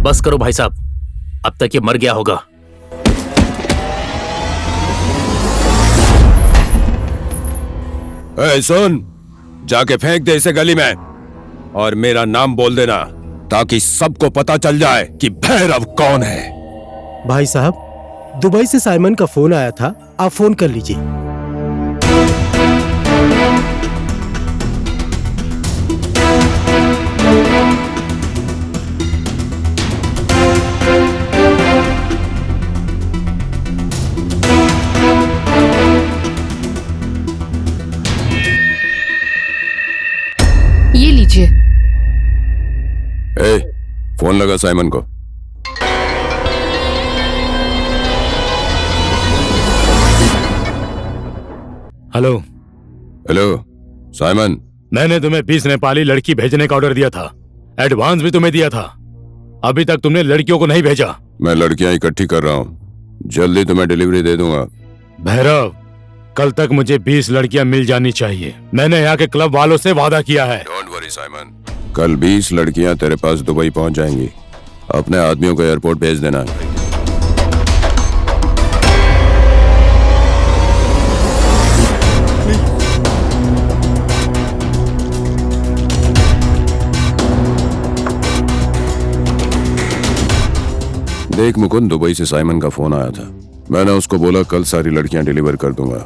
बस करो भाई साहब, अब तक ये मर गया होगा। सुन, जाके फेंक दे इसे गली में और मेरा नाम बोल देना ताकि सबको पता चल जाए कि भैरव कौन है। भाई साहब, दुबई से साइमन का फोन आया था, आप फोन कर लीजिए। ये लीजिए। फोन लगा साइमन को। हेलो। हेलो साइमन, मैंने तुम्हें 20 नेपाली लड़की भेजने का ऑर्डर दिया था, एडवांस भी तुम्हें दिया था। अभी तक तुमने लड़कियों को नहीं भेजा। मैं लड़कियां इकट्ठी कर रहा हूँ, जल्दी तुम्हें डिलीवरी दे दूंगा। भैरव, कल तक मुझे 20 लड़कियां मिल जानी चाहिए। मैंने यहाँ के क्लब वालों से वादा किया है। डोंट वरी साइमन, कल 20 लड़कियां तेरे पास दुबई पहुंच जाएंगी। अपने आदमियों को एयरपोर्ट भेज देना। देख मुकुंद, दुबई से साइमन का फोन आया था। मैंने उसको बोला कल सारी लड़कियां डिलीवर कर दूंगा।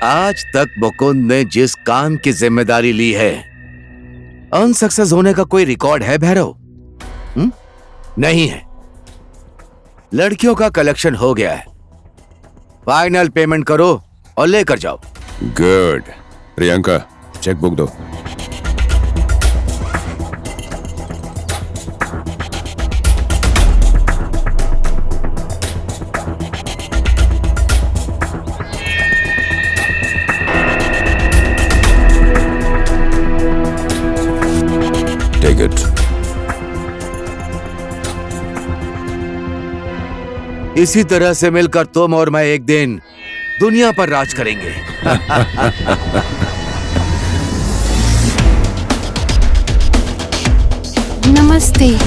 आज तक मुकुंद ने जिस काम की जिम्मेदारी ली है, अनसक्सेस होने का कोई रिकॉर्ड है भैरव? नहीं है। लड़कियों का कलेक्शन हो गया है, फाइनल पेमेंट करो और लेकर जाओ। गुड। प्रियंका, चेकबुक दो। Take it. इसी तरह से मिलकर तुम और मैं एक दिन दुनिया पर राज करेंगे। नमस्ते।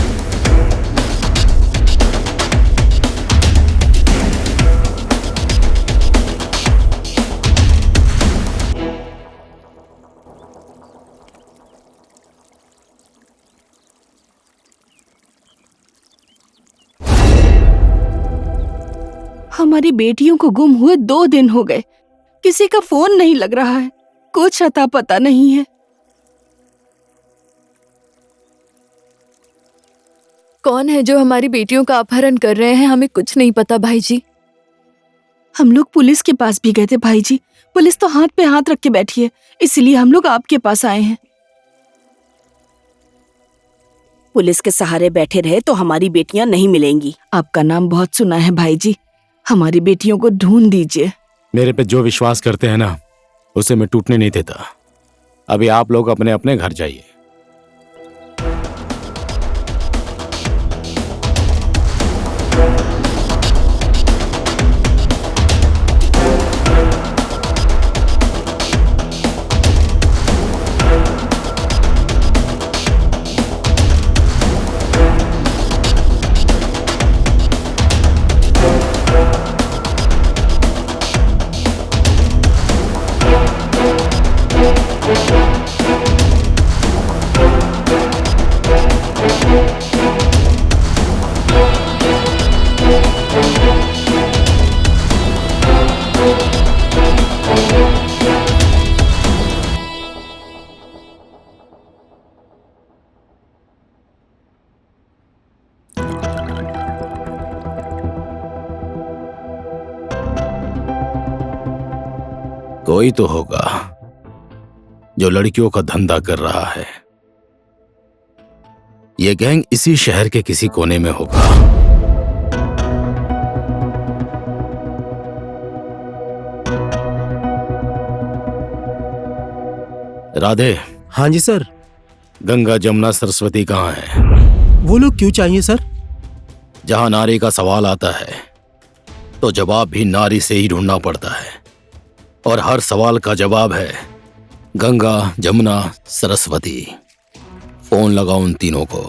हमारी बेटियों को गुम हुए 2 दिन हो गए, किसी का फोन नहीं लग रहा है, कुछ अता पता नहीं है। कौन है जो हमारी बेटियों का अपहरण कर रहे हैं, हमें कुछ नहीं पता भाई जी। हम लोग पुलिस के पास भी गए थे भाई जी, पुलिस तो हाथ पे हाथ रख के बैठी है, इसलिए हम लोग आपके पास आए हैं। पुलिस के सहारे बैठे रहे तो हमारी बेटियां नहीं मिलेंगी। आपका नाम बहुत सुना है भाई जी, हमारी बेटियों को ढूंढ दीजिए। मेरे पे जो विश्वास करते हैं ना, उसे मैं टूटने नहीं देता। अभी आप लोग अपने अपने घर जाइए। कोई तो होगा जो लड़कियों का धंधा कर रहा है। ये गैंग इसी शहर के किसी कोने में होगा। राधे। हाँ जी सर। गंगा, जमुना, सरस्वती कहाँ है? वो लोग क्यों चाहिए सर? जहां नारी का सवाल आता है तो जवाब भी नारी से ही ढूंढना पड़ता है, और हर सवाल का जवाब है गंगा, जमुना, सरस्वती। फोन लगाओ उन तीनों को।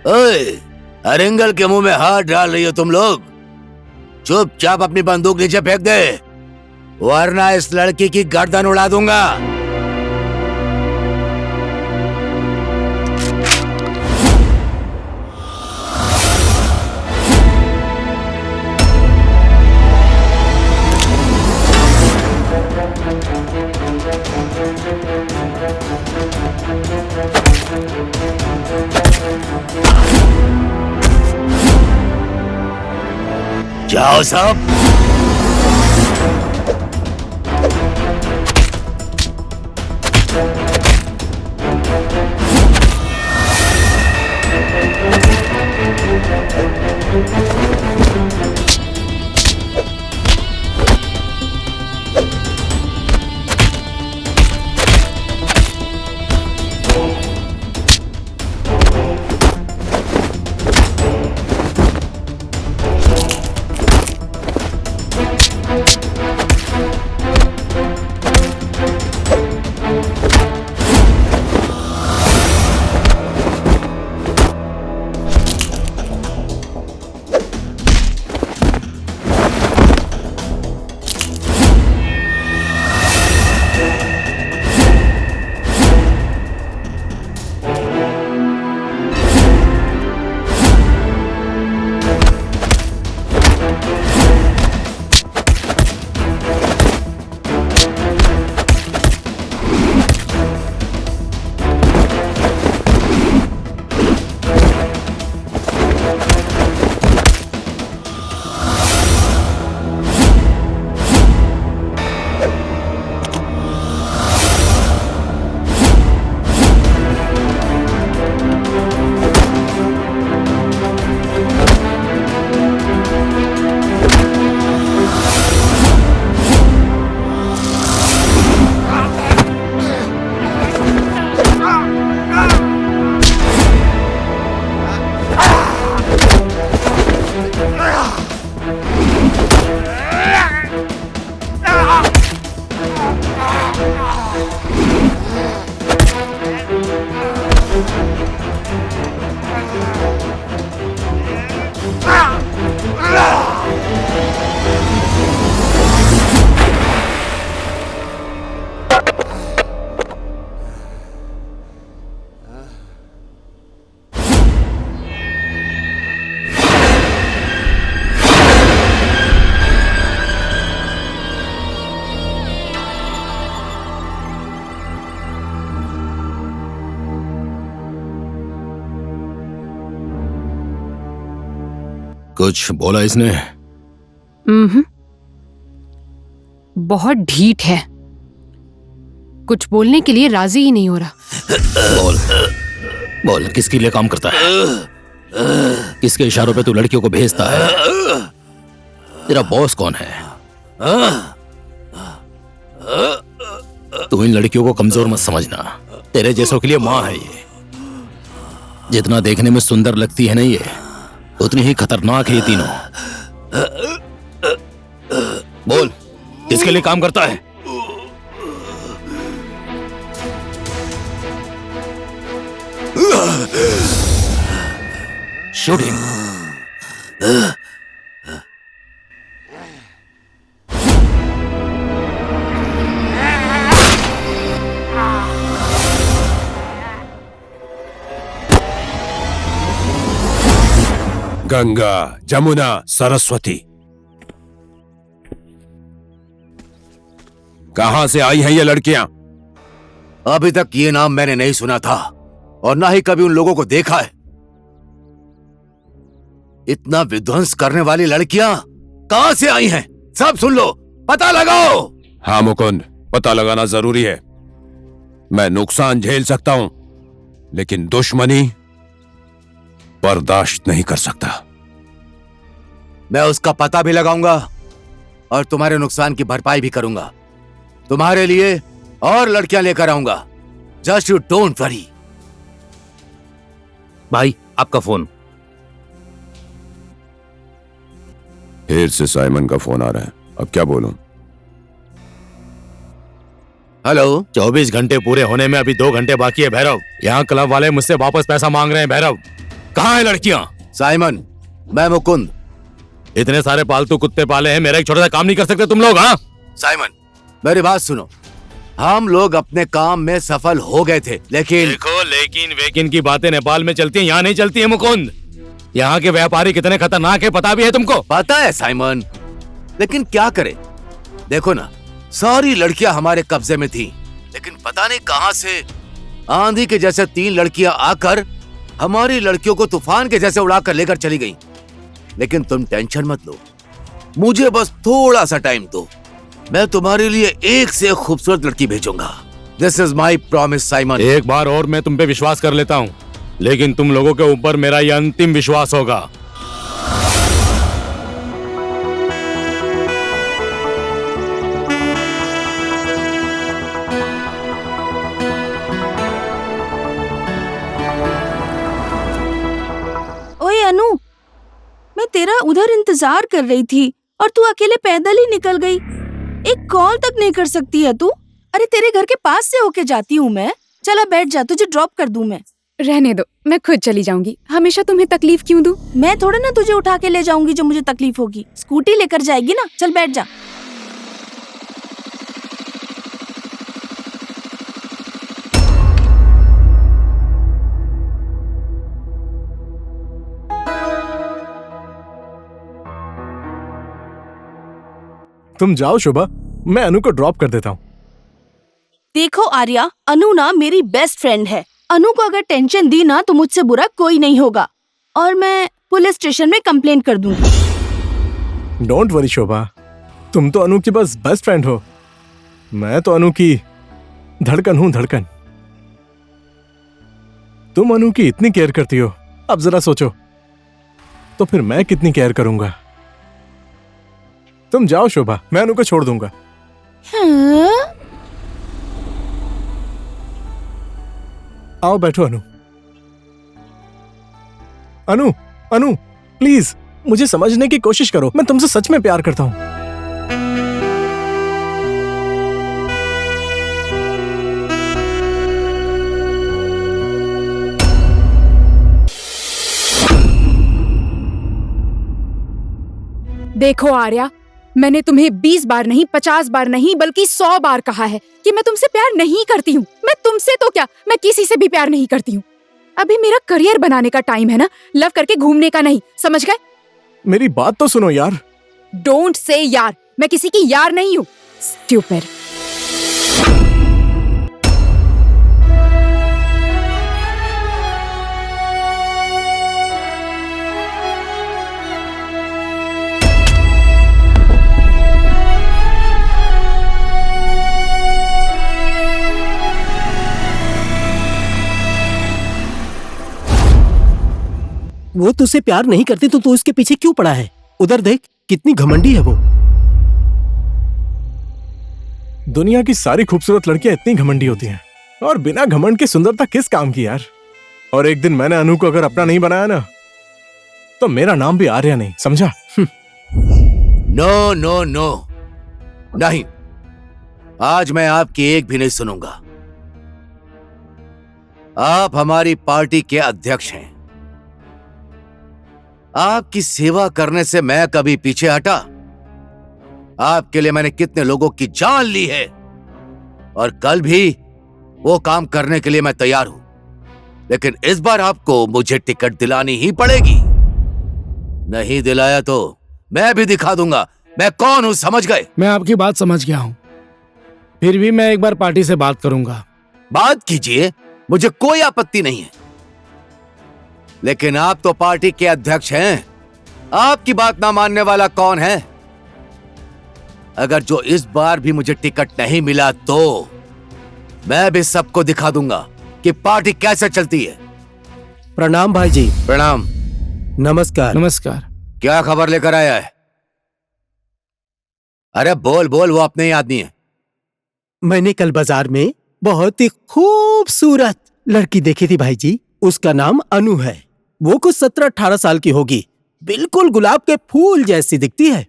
ओए, अरिंगल के मुंह में हाथ डाल रही हो तुम लोग। चुपचाप अपनी बंदूक नीचे फेंक दे, वरना इस लड़की की गर्दन उड़ा दूंगा। जाओ सब। कुछ बोला इसने? बहुत ढीठ है, कुछ बोलने के लिए राजी ही नहीं हो रहा। बोल बोल, किसके लिए काम करता है? किसके इशारों पे तू लड़कियों को भेजता है? तेरा बॉस कौन है? तू इन लड़कियों को कमजोर मत समझना, तेरे जैसों के लिए माँ है ये। जितना देखने में सुंदर लगती है ना ये, उतनी ही खतरनाक है ये तीनों। बोल, किसके लिए काम करता है? Shoot him. गंगा, जमुना, सरस्वती, कहां से आई हैं ये लड़कियां? अभी तक ये नाम मैंने नहीं सुना था और ना ही कभी उन लोगों को देखा है। इतना विध्वंस करने वाली लड़कियां कहां से आई हैं? सब सुन लो, पता लगाओ। हाँ मुकुंद, पता लगाना जरूरी है। मैं नुकसान झेल सकता हूं, लेकिन दुश्मनी बर्दाश्त नहीं कर सकता। मैं उसका पता भी लगाऊंगा और तुम्हारे नुकसान की भरपाई भी करूंगा। तुम्हारे लिए और लड़कियां लेकर आऊंगा। Just you don't worry. भाई, आपका फोन। फिर से साइमन का फोन आ रहा है। अब क्या बोलूं? हेलो। 24 घंटे पूरे होने में अभी 2 घंटे बाकी है भैरव। यहाँ क्लब वाले मुझसे वापस पैसा मांग रहे हैं भैरव। कहाँ है लड़कियां? साइमन, मैं मुकुंद। इतने सारे पालतू कुत्ते पाले हैं, मेरा एक छोटा सा काम नहीं कर सकते तुम लोग? हाँ साइमन, मेरी बात सुनो। हम लोग अपने काम में सफल हो गए थे, लेकिन देखो, लेकिन वेकिन की बातें नेपाल में चलती हैं, यहाँ नहीं चलती है मुकुंद। यहाँ के व्यापारी कितने खतरनाक है पता भी है तुमको? पता है साइमन, लेकिन क्या करे। देखो ना, सारी लड़कियां हमारे कब्जे में थी, लेकिन पता नहीं कहां से आंधी के जैसे 3 लड़कियां आकर हमारी लड़कियों को तूफान के जैसे उड़ाकर लेकर चली गईं। लेकिन तुम टेंशन मत लो, मुझे बस थोड़ा सा टाइम दो, मैं तुम्हारे लिए एक से एक खूबसूरत लड़की भेजूंगा। This is my promise Simon. एक बार और मैं तुम पे विश्वास कर लेता हूँ, लेकिन तुम लोगों के ऊपर मेरा यह अंतिम विश्वास होगा। ओए अनु, मैं तेरा उधर इंतजार कर रही थी और तू अकेले पैदल ही निकल गई। एक कॉल तक नहीं कर सकती है तू? अरे तेरे घर के पास से होके जाती हूँ मैं। चला बैठ जा, तुझे ड्रॉप कर दूं मैं। रहने दो, मैं खुद चली जाऊंगी। हमेशा तुम्हें तकलीफ क्यों दूं? मैं थोड़ा ना तुझे उठा के ले जाऊंगी जो मुझे तकलीफ होगी। स्कूटी लेकर जाएगी ना, चल बैठ जा। तुम जाओ शुभा, मैं अनु को ड्रॉप कर देता हूँ। देखो आर्या, अनु ना मेरी बेस्ट फ्रेंड है। अनु को अगर टेंशन दी ना तो मुझसे बुरा कोई नहीं होगा, और मैं पुलिस स्टेशन में कंप्लेंट कर दूंगी। डोंट वरी शोभा, तुम तो अनु की बस बेस्ट फ्रेंड हो। मैं तो अनु की धड़कन हूं, धड़कन। तुम अनु की इतनी केयर करती हो, अब जरा सोचो तो फिर मैं कितनी केयर करूंगा। तुम जाओ शोभा, मैं अनु को छोड़ दूंगा। हाँ? आओ बैठो अनु। अनु, अनु प्लीज मुझे समझने की कोशिश करो, मैं तुमसे सच में प्यार करता हूं। देखो आर्या, मैंने तुम्हें 20 बार नहीं, 50 बार नहीं, बल्कि 100 बार कहा है कि मैं तुमसे प्यार नहीं करती हूँ। मैं तुमसे तो क्या, मैं किसी से भी प्यार नहीं करती हूँ। अभी मेरा करियर बनाने का टाइम है ना, लव करके घूमने का नहीं, समझ गए? मेरी बात तो सुनो यार। डोंट से यार, मैं किसी की यार नहीं हूँ। स्टूपिड। वो तुझसे प्यार नहीं करती तो तू इसके पीछे क्यों पड़ा है? उधर देख, कितनी घमंडी है वो। दुनिया की सारी खूबसूरत लड़कियां इतनी घमंडी होती हैं, और बिना घमंड के सुंदरता किस काम की यार। और एक दिन मैंने अनु को अगर अपना नहीं बनाया ना, तो मेरा नाम भी आर्या नहीं, समझा? नो नो नो, नहीं, आज मैं आपकी एक भी नहीं सुनूंगा। आप हमारी पार्टी के अध्यक्ष हैं। आपकी सेवा करने से मैं कभी पीछे हटा? आपके लिए मैंने कितने लोगों की जान ली है, और कल भी वो काम करने के लिए मैं तैयार हूं। लेकिन इस बार आपको मुझे टिकट दिलानी ही पड़ेगी। नहीं दिलाया तो मैं भी दिखा दूंगा मैं कौन हूं, समझ गए? मैं आपकी बात समझ गया हूं, फिर भी मैं एक बार पार्टी से बात करूंगा। बात कीजिए, मुझे कोई आपत्ति नहीं है। लेकिन आप तो पार्टी के अध्यक्ष हैं, आपकी बात ना मानने वाला कौन है? अगर जो इस बार भी मुझे टिकट नहीं मिला तो मैं भी सबको दिखा दूंगा कि पार्टी कैसे चलती है। प्रणाम भाई जी। प्रणाम। नमस्कार। नमस्कार। क्या खबर लेकर आया है? अरे बोल बोल, वो अपने ही आदमी है। मैंने कल बाजार में बहुत ही खूबसूरत लड़की देखी थी भाई जी। उसका नाम अनु है। वो कुछ 17-18 साल की होगी, बिल्कुल गुलाब के फूल जैसी दिखती है।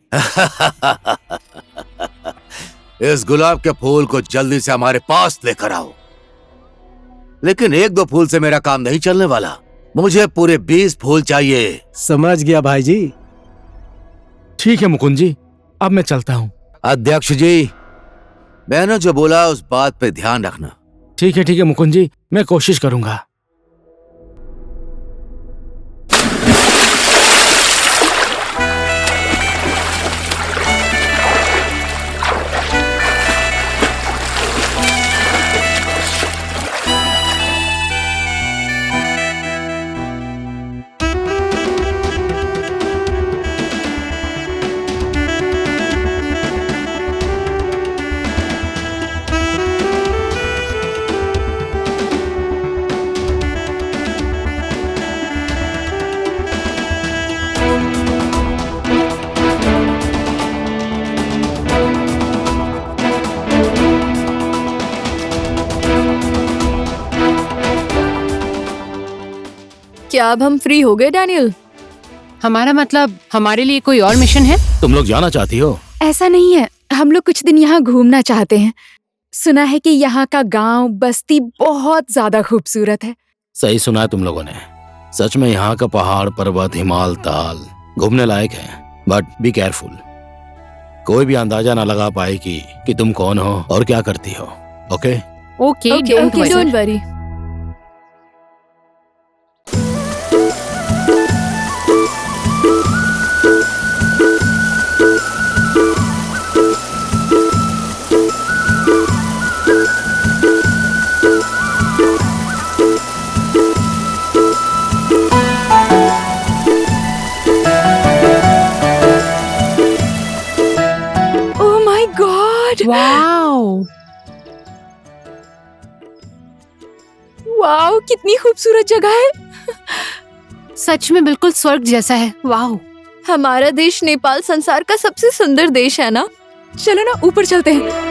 इस गुलाब के फूल को जल्दी से हमारे पास लेकर आओ। लेकिन 1-2 फूल से मेरा काम नहीं चलने वाला। मुझे पूरे 20 फूल चाहिए। समझ गया भाई जी। ठीक है मुकुंद जी, अब मैं चलता हूँ। अध्यक्ष जी, मैंने जो बोला उस बात पे ध्यान रखना। ठीक है मुकुंद जी, मैं कोशिश करूंगा। क्या अब हम फ्री हो गए डैनियल? हमारा मतलब हमारे लिए कोई और मिशन है? तुम लोग जाना चाहती हो? ऐसा नहीं है, हम लोग कुछ दिन यहाँ घूमना चाहते हैं। सुना है कि यहाँ का गांव बस्ती बहुत ज्यादा खूबसूरत है। सही सुना है तुम लोगों ने। सच में यहाँ का पहाड़, पर्वत, हिमाल, ताल घूमने लायक है। बट बी केयरफुल, कोई भी अंदाजा ना लगा पाए कि तुम कौन हो और क्या करती हो। Okay okay, don't worry. Wow, कितनी खूबसूरत जगह है। सच में बिल्कुल स्वर्ग जैसा है। वाओ, हमारा देश नेपाल संसार का सबसे सुंदर देश है ना। चलो ना ऊपर चलते हैं।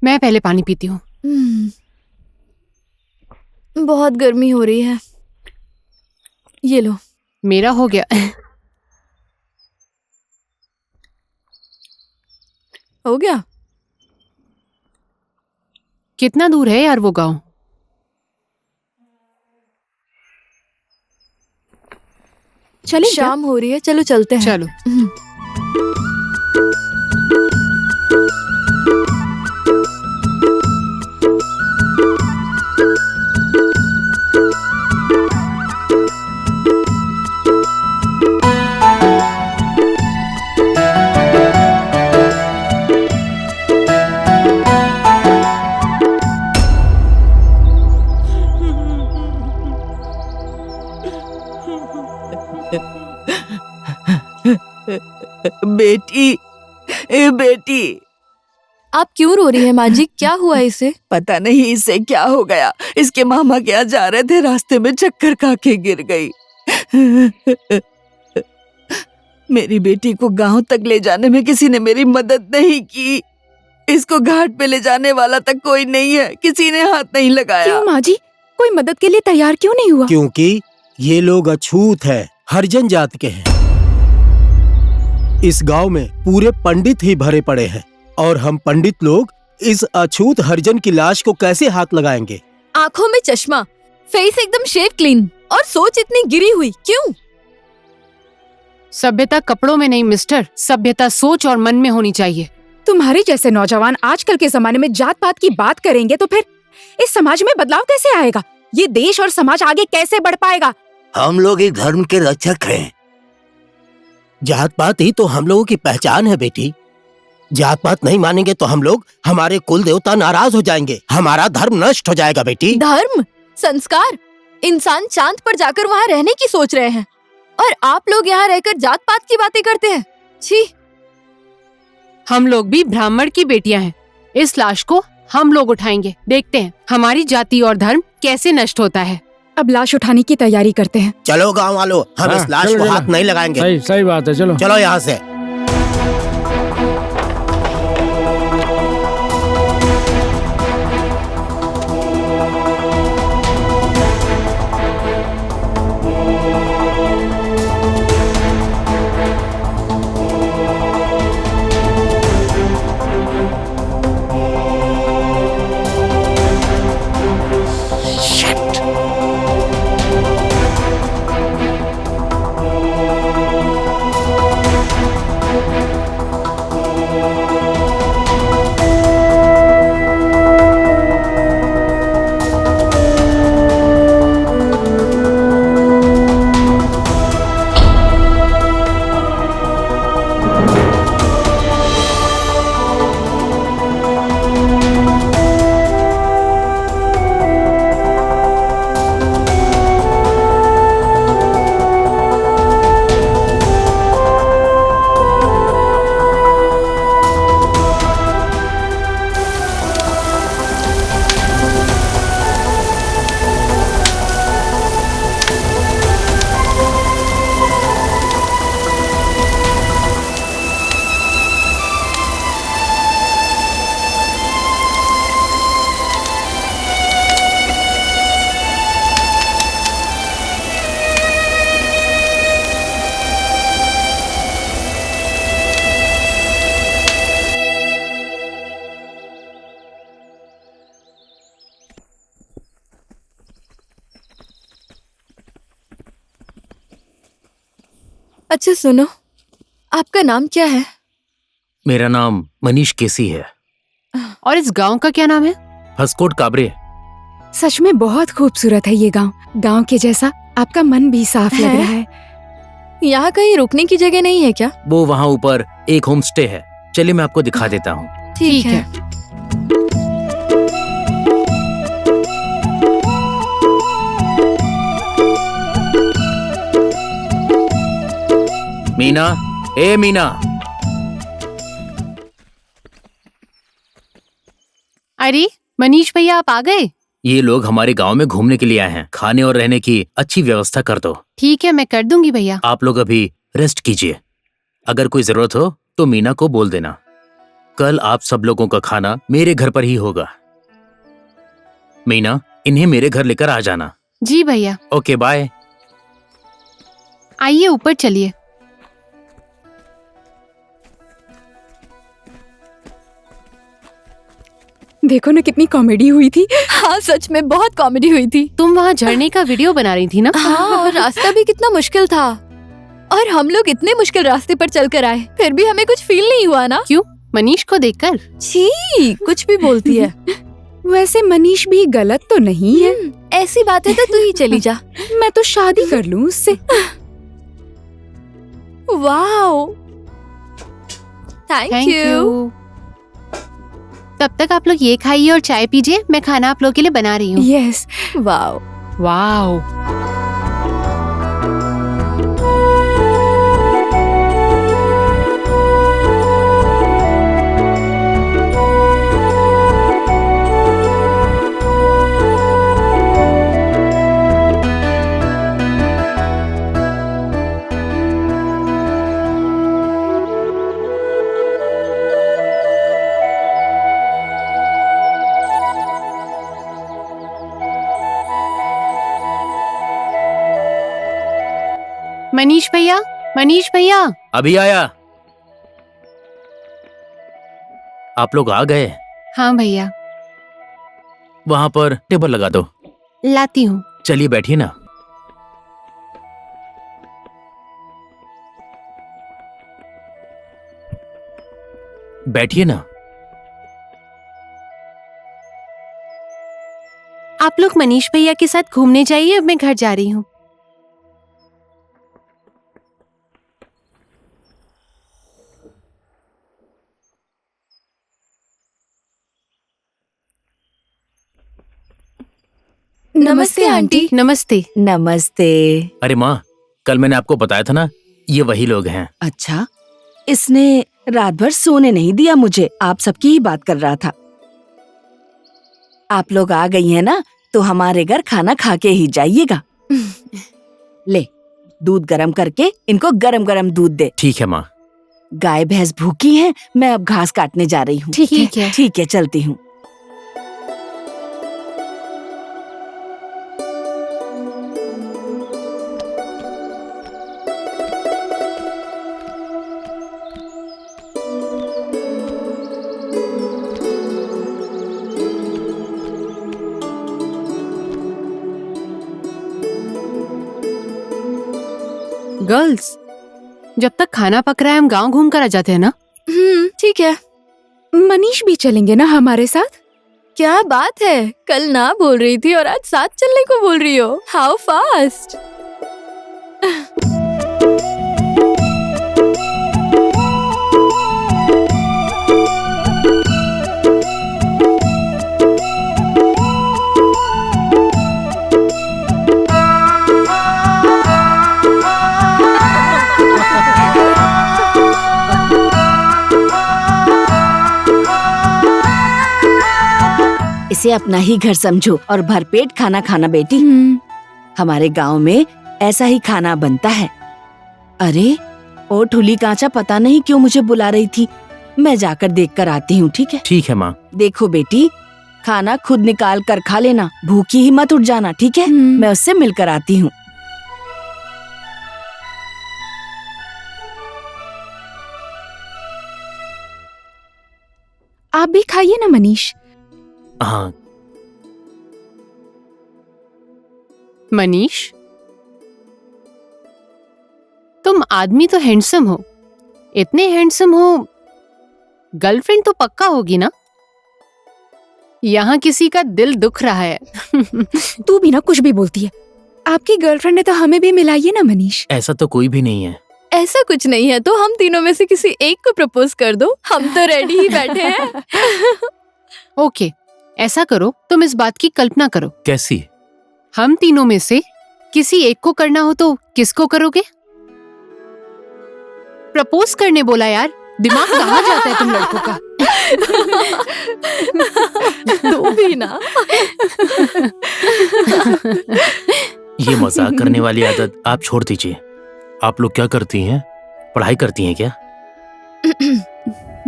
मैं पहले पानी पीती हूँ। बहुत गर्मी हो रही है। ये लो। मेरा हो गया। हो गया? कितना दूर है यार वो गांव? चलिए, शाम हो रही है, चलो चलते हैं। चलो। बेटी, बेटी। आप क्यों रो रही है माँ जी? क्या हुआ इसे? पता नहीं इसे क्या हो गया। इसके मामा क्या जा रहे थे, रास्ते में चक्कर खा के गिर गई। मेरी बेटी को गांव तक ले जाने में किसी ने मेरी मदद नहीं की। इसको घाट पे ले जाने वाला तक कोई नहीं है, किसी ने हाथ नहीं लगाया। क्यों माँ जी, कोई मदद के लिए तैयार क्यों नहीं हुआ? क्योंकि ये लोग अछूत है, हरिजन जात के हैं। इस गांव में पूरे पंडित ही भरे पड़े हैं और हम पंडित लोग इस अछूत हरिजन की लाश को कैसे हाथ लगाएंगे? आंखों में चश्मा, फेस एकदम शेव क्लीन और सोच इतनी गिरी हुई, क्यों? सभ्यता कपड़ों में नहीं मिस्टर, सभ्यता सोच और मन में होनी चाहिए। तुम्हारे जैसे नौजवान आजकल के जमाने में जात पात की बात करेंगे तो फिर इस समाज में बदलाव कैसे आएगा? ये देश और समाज आगे कैसे बढ़ पाएगा? हम लोग एक धर्म के रक्षक हैं। जात पात ही तो हम लोगों की पहचान है बेटी। जात पात नहीं मानेंगे तो हम लोग, हमारे कुल देवता नाराज हो जाएंगे, हमारा धर्म नष्ट हो जाएगा बेटी। धर्म, संस्कार, इंसान चांद पर जाकर वहाँ रहने की सोच रहे हैं। और आप लोग यहाँ रहकर जात पात की बातें करते हैं। छी। हम लोग भी ब्राह्मण की बेटियां हैं। इस लाश को हम लोग उठाएंगे, देखते हैं हमारी जाति और धर्म कैसे नष्ट होता है। अब लाश उठाने की तैयारी करते हैं। चलो गांव वालों, हम हाँ, इस लाश चलो, को चलो। हाथ नहीं लगाएंगे। सही सही बात है, चलो चलो यहाँ से। अच्छा सुनो, आपका नाम क्या है? मेरा नाम मनीष केसी है। और इस गांव का क्या नाम है? हसकोट काबरे। सच में बहुत खूबसूरत है ये गांव। गांव के जैसा आपका मन भी साफ लग है? रहा है। यहाँ कहीं रुकने की जगह नहीं है क्या? वो वहाँ ऊपर एक होम स्टे है, चलिए मैं आपको दिखा देता हूँ। ठीक है। मीना, ए मीना। अरे मनीष भैया, आप आ गए? ये लोग हमारे गांव में घूमने के लिए आए हैं। खाने और रहने की अच्छी व्यवस्था कर दो। ठीक है, मैं कर दूंगी भैया। आप लोग अभी रेस्ट कीजिए। अगर कोई जरूरत हो तो मीना को बोल देना। कल आप सब लोगों का खाना मेरे घर पर ही होगा। मीना, इन्हें मेरे घर लेकर आ जाना। जी भैया। Okay, bye. आइए ऊपर चलिए। देखो ना कितनी कॉमेडी हुई थी। हाँ सच में बहुत कॉमेडी हुई थी। तुम वहाँ झरने का वीडियो बना रही थी ना? हाँ, और रास्ता भी कितना मुश्किल था। और हम लोग इतने मुश्किल रास्ते पर चलकर आए, फिर भी हमें कुछ फील नहीं हुआ ना? क्यों? मनीष को देखकर? छी, कुछ भी बोलती है। वैसे मनीष भी गलत तो नहीं है। ऐसी बात है तो तू ही चली जा। मैं तो शादी कर लूं उससे। Wow, thank you. तब तक आप लोग ये खाइए और चाय पीजिए, मैं खाना आप लोगों के लिए बना रही हूँ। यस। Wow wow. मनीष भैया, मनीष भैया। अभी आया। आप लोग आ गए? हाँ भैया। वहाँ पर टेबल लगा दो। लाती हूँ। चलिए बैठिए ना। बैठिए ना। आप लोग मनीष भैया के साथ घूमने जाइए, अब मैं घर जा रही हूँ। नमस्ते आंटी। नमस्ते। नमस्ते। अरे माँ, कल मैंने आपको बताया था ना, ये वही लोग हैं। अच्छा, इसने रात भर सोने नहीं दिया मुझे, आप सबकी ही बात कर रहा था। आप लोग आ गई हैं ना, तो हमारे घर खाना खा के ही जाइएगा। ले, दूध गरम करके इनको गरम गरम दूध दे। ठीक है माँ। गाय भैंस भूखी हैं, मैं अब घास काटने जा रही हूँ। ठीक है। ठीक है, चलती हूँ। गर्ल्स, जब तक खाना पक रहा है हम गांव घूम कर आ जाते हैं ना। ठीक है। मनीष भी चलेंगे ना हमारे साथ? क्या बात है, कल ना बोल रही थी और आज साथ चलने को बोल रही हो। How fast. इसे अपना ही घर समझो और भरपेट खाना खाना बेटी। हमारे गांव में ऐसा ही खाना बनता है। अरे, ओ ठुली कांचा पता नहीं क्यों मुझे बुला रही थी। मैं जाकर देख कर आती हूँ, ठीक है? ठीक है माँ। देखो बेटी, खाना खुद निकाल कर खा लेना, भूखी ही मत उठ जाना, ठीक है? मैं उससे मिलकर आती हूँ। आप भी खाइए ना मनीष। हाँ। मनीष, तुम आदमी तो हैंडसम हो, इतने हैंडसम हो, गर्लफ्रेंड तो पक्का होगी ना? यहाँ किसी का दिल दुख रहा है। तू भी ना कुछ भी बोलती है। आपकी गर्लफ्रेंड है तो हमें भी मिलाइए ना मनीष। ऐसा तो कोई भी नहीं है। ऐसा कुछ नहीं है तो हम तीनों में से किसी एक को प्रपोज कर दो, हम तो रेडी ही बैठे हैं। ओके, ऐसा करो, तुम इस बात की कल्पना करो। कैसी? हम तीनों में से किसी एक को करना हो तो किसको करोगे? प्रपोज करने बोला यार, दिमाग कहाँ जाता है तुम लड़कों का? तू भी ना। ये मजाक करने वाली आदत आप छोड़ दीजिए। आप लोग क्या करती हैं? पढ़ाई करती हैं क्या?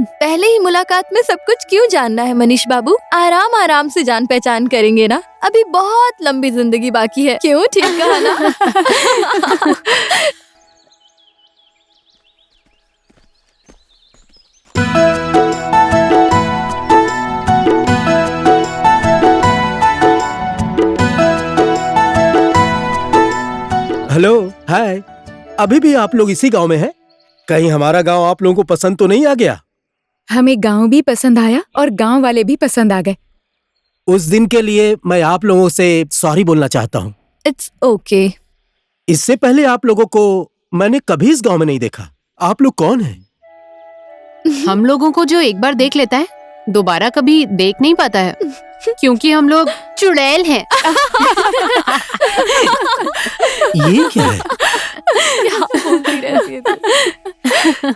पहले ही मुलाकात में सब कुछ क्यों जानना है मनीष बाबू? आराम आराम से जान पहचान करेंगे ना, अभी बहुत लंबी जिंदगी बाकी है। क्यों, ठीक कहा ना? हेलो, हाय। अभी भी आप लोग इसी गांव में हैं? कहीं हमारा गांव आप लोगों को पसंद तो नहीं आ गया? हमें गांव भी पसंद आया और गांव वाले भी पसंद आ गए। उस दिन के लिए मैं आप लोगों से सॉरी बोलना चाहता हूँ। It's okay. इससे पहले आप लोगों को मैंने कभी इस गांव में नहीं देखा। आप लोग कौन हैं? हम लोगों को जो एक बार देख लेता है दोबारा कभी देख नहीं पाता है, क्योंकि हम लोग चुड़ैल हैं। ये क्या है? क्या बोलती रहती है तू?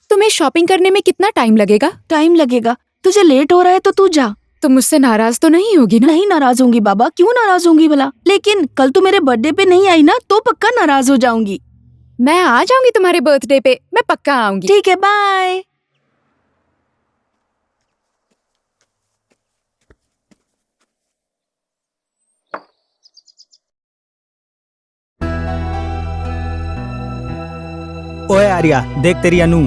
तुम्हें शॉपिंग करने में कितना टाइम लगेगा? टाइम लगेगा, तुझे लेट हो रहा है तो तू जा। तुम मुझसे नाराज तो नहीं होगी ना? नहीं नाराज होंगी बाबा, क्यों नाराज होंगी भला? लेकिन कल तू मेरे बर्थडे पे नहीं आई ना तो पक्का नाराज हो जाऊंगी। मैं आ जाऊंगी तुम्हारे बर्थडे पे, मैं पक्का आऊंगी। ठीक है, बाय। ओए आर्या, देख तेरी अनु।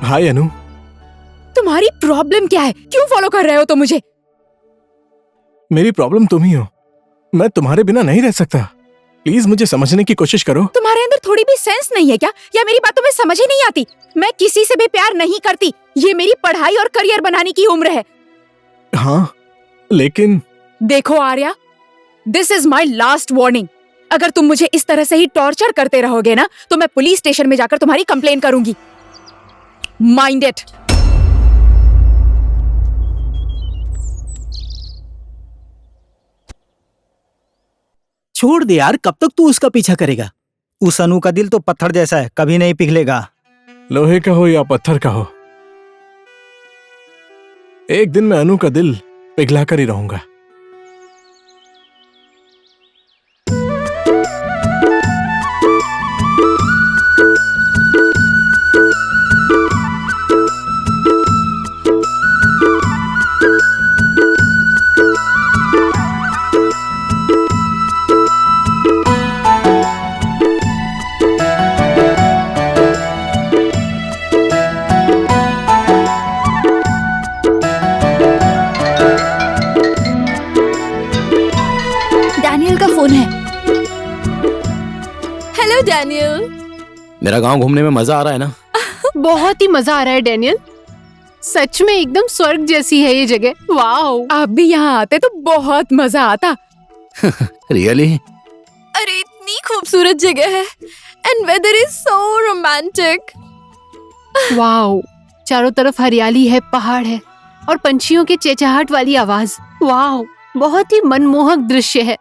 हाय अनु। तुम्हारी प्रॉब्लम क्या है? क्यों फॉलो कर रहे हो तुम मुझे? मेरी प्रॉब्लम तुम ही हो। मैं तुम्हारे बिना नहीं रह सकता। प्लीज मुझे समझने की कोशिश करो। तुम्हारे अंदर थोड़ी भी सेंस नहीं है क्या? या मेरी बातों में समझ ही नहीं आती? मैं किसी से भी प्यार नहीं करती। ये मेरी पढ़ाई और करियर बनाने की उम्र है। हाँ, लेकिन देखो Arya, this is my last warning. अगर तुम मुझे इस तरह से ही टॉर्चर करते रहोगे ना, तो मैं पुलिस स्टेशन में जाकर तुम्हारी कंप्लेन करूंगी। Mind it. छोड़ दे यार, कब तक तू उसका पीछा करेगा? उस अनु का दिल तो पत्थर जैसा है, कभी नहीं पिघलेगा। लोहे का हो या पत्थर का हो, एक दिन मैं अनु का दिल पिघला कर ही रहूंगा। डैनियल का फोन है। Hello Daniel. मेरा गांव घूमने में मजा आ रहा है ना? बहुत ही मजा आ रहा है डैनियल। सच में एकदम स्वर्ग जैसी है ये जगह। वाओ, आप भी यहाँ आते तो बहुत मजा आता। रियली? अरे इतनी खूबसूरत जगह है and weather is so romantic. Wow, चारों तरफ हरियाली है, पहाड़ है और पंछियों के चहचहाहट वाली आवाज। वाओ, बहुत ही मनमोहक दृश्य है।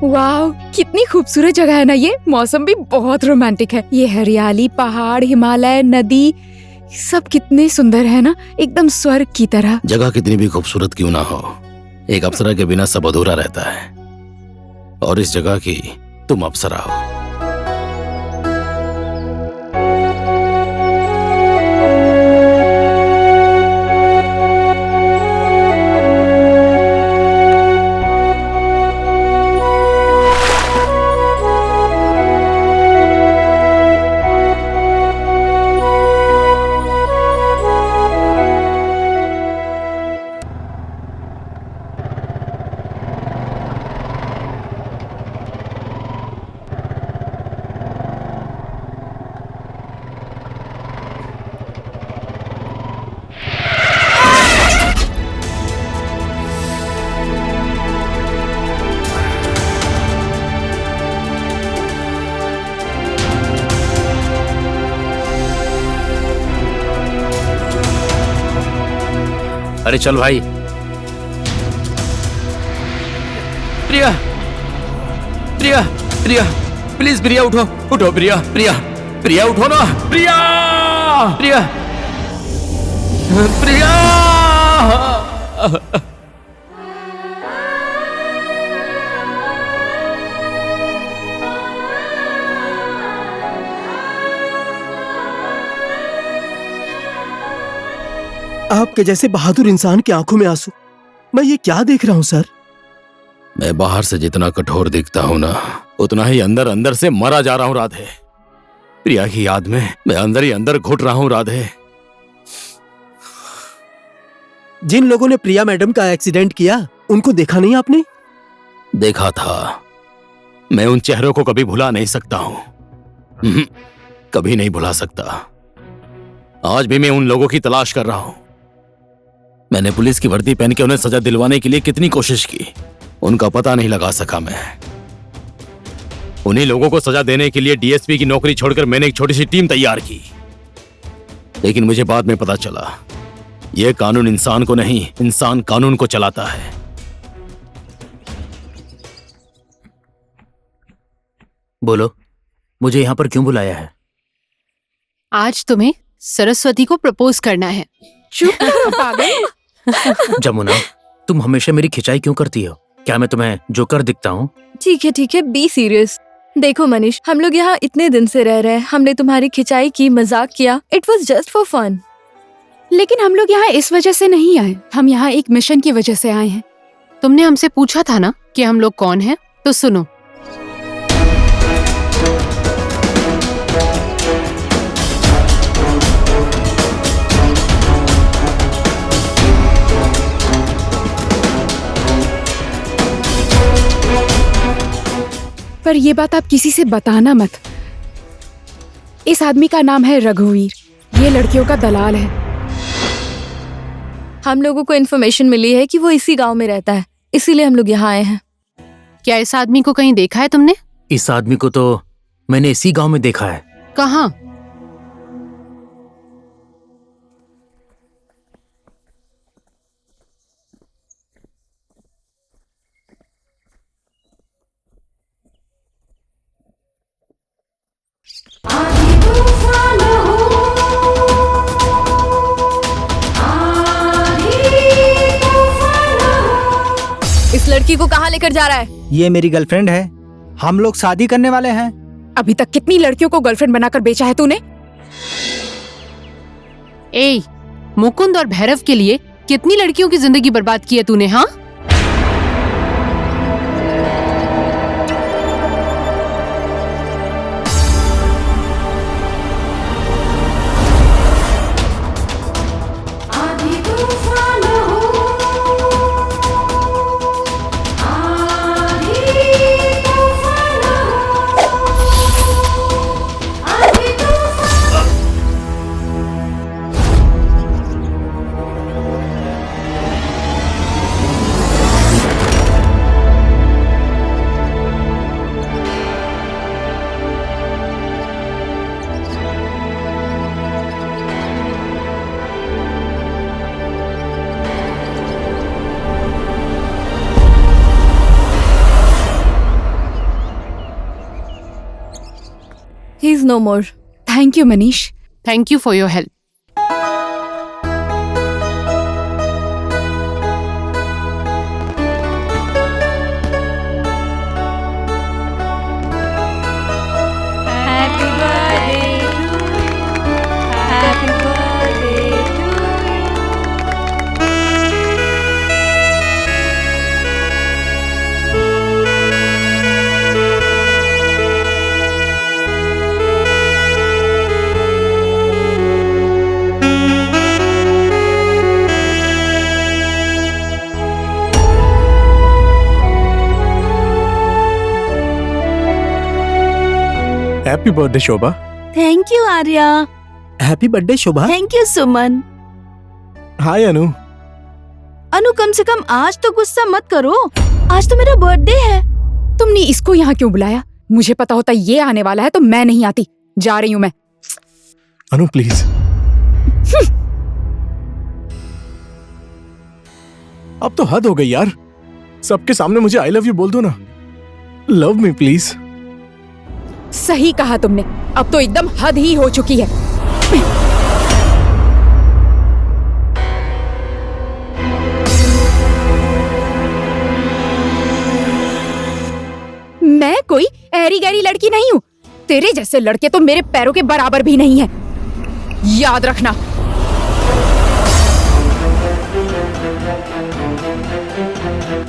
वाओ, कितनी खूबसूरत जगह है ना ये। मौसम भी बहुत रोमांटिक है। ये हरियाली, पहाड़, हिमालय, नदी, सब कितने सुंदर है ना, एकदम स्वर्ग की तरह। जगह कितनी भी खूबसूरत क्यों ना हो, एक अप्सरा के बिना सब अधूरा रहता है। और इस जगह की तुम अप्सरा हो। अरे चल भाई। प्रिया, प्रिया, प्रिया, प्लीज प्रिया उठो, उठो प्रिया, प्रिया, प्रिया उठो ना, प्रिया, प्रिया, प्रिया। आपके जैसे बहादुर इंसान की आंखों में आंसू, मैं ये क्या देख रहा हूँ सर? मैं बाहर से जितना कठोर दिखता हूँ ना, उतना ही अंदर अंदर से मरा जा रहा हूँ राधे। प्रिया की याद में मैं अंदर ही अंदर घुट रहा हूँ राधे। जिन लोगों ने प्रिया मैडम का एक्सीडेंट किया, उनको देखा नहीं आपने? देखा था। मैं उन चेहरों को कभी भुला नहीं सकता हूँ। कभी नहीं भुला सकता। आज भी मैं उन लोगों की तलाश कर रहा हूँ। मैंने पुलिस की वर्दी पहन के उन्हें सजा दिलवाने के लिए कितनी कोशिश की, उनका पता नहीं लगा सका मैं। उन्हीं लोगों को सजा देने के लिए डीएसपी की नौकरी छोड़कर मैंने एक छोटी सी टीम तैयार की। लेकिन मुझे बाद में पता चला, यह कानून इंसान को नहीं, इंसान कानून को चलाता है। बोलो, मुझे यहाँ पर क्यों बुलाया है? आज तुम्हें सरस्वती को प्रपोज करना है। चुप करो पागल। जमुना, तुम हमेशा मेरी खिंचाई क्यों करती हो? क्या मैं तुम्हें जोकर दिखता हूँ? ठीक है, बी सीरियस। देखो मनीष, हम लोग यहाँ इतने दिन से रह रहे हैं, हमने तुम्हारी खिंचाई की, मजाक किया। It was just for fun. लेकिन हम लोग यहाँ इस वजह से नहीं आए, हम यहाँ एक मिशन की वजह से आए हैं। तुमने हमसे पूछा था ना कि हम लोग कौन हैं, तो सुनो। पर ये बात आप किसी से बताना मत। इस आदमी का नाम है रघुवीर, ये लड़कियों का दलाल है। हम लोगों को इन्फॉर्मेशन मिली है कि वो इसी गांव में रहता है, इसीलिए हम लोग यहाँ आए हैं। क्या इस आदमी को कहीं देखा है तुमने? इस आदमी को तो मैंने इसी गांव में देखा है। कहाँ? इस लड़की को कहाँ लेकर जा रहा है? ये मेरी गर्लफ्रेंड है, हम लोग शादी करने वाले हैं। अभी तक कितनी लड़कियों को गर्लफ्रेंड बनाकर बेचा है तूने? ए, मुकुंद और भैरव के लिए कितनी लड़कियों की जिंदगी बर्बाद की है तूने? हाँ, He is no more. Thank you Manish. Thank you for your help. Happy birthday Shobha. Thank you Arya. Happy birthday Shobha. Thank you Suman. Hi Anu. Anu कम से कम आज तो गुस्सा मत करो, आज तो मेरा बर्थडे है। तुमने इसको यहाँ क्यों बुलाया? मुझे पता होता ये आने वाला है तो मैं नहीं आती। जा रही हूँ मैं। अनु प्लीज। अब तो हद हो गई यार, सबके सामने मुझे आई लव यू बोल दो ना। Love me please. सही कहा तुमने, अब तो एकदम हद ही हो चुकी है। मैं कोई ऐरी गैरी लड़की नहीं हूँ। तेरे जैसे लड़के तो मेरे पैरों के बराबर भी नहीं है, याद रखना।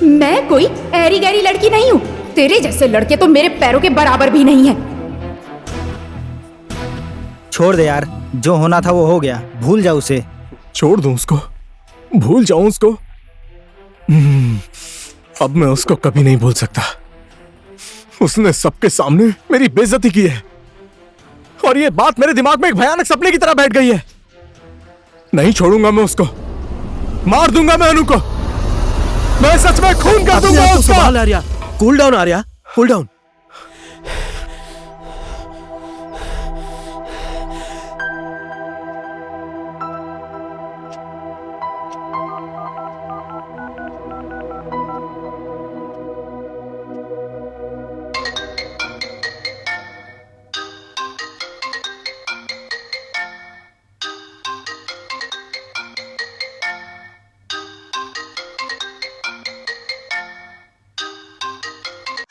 मैं कोई ऐरी गैरी लड़की नहीं हूँ। तेरे जैसे लड़के तो मेरे पैरों के बराबर भी नहीं है। छोड़ दे यार, जो होना था वो हो गया, भूल जा उसे। छोड़ दूं उसको, भूल जाऊं उसको? अब मैं उसको कभी नहीं भूल सकता। उसने सबके सामने मेरी बेइज्जती की है और ये बात मेरे दिमाग में एक भयानक सपने की तरह बैठ गई है। नहीं छोड़ूंगा मैं उसको, मार दूंगा मैं अनु को। मैं सच में खून कर दूंगा उसको। संभाल Arya, cool down Arya, cool down.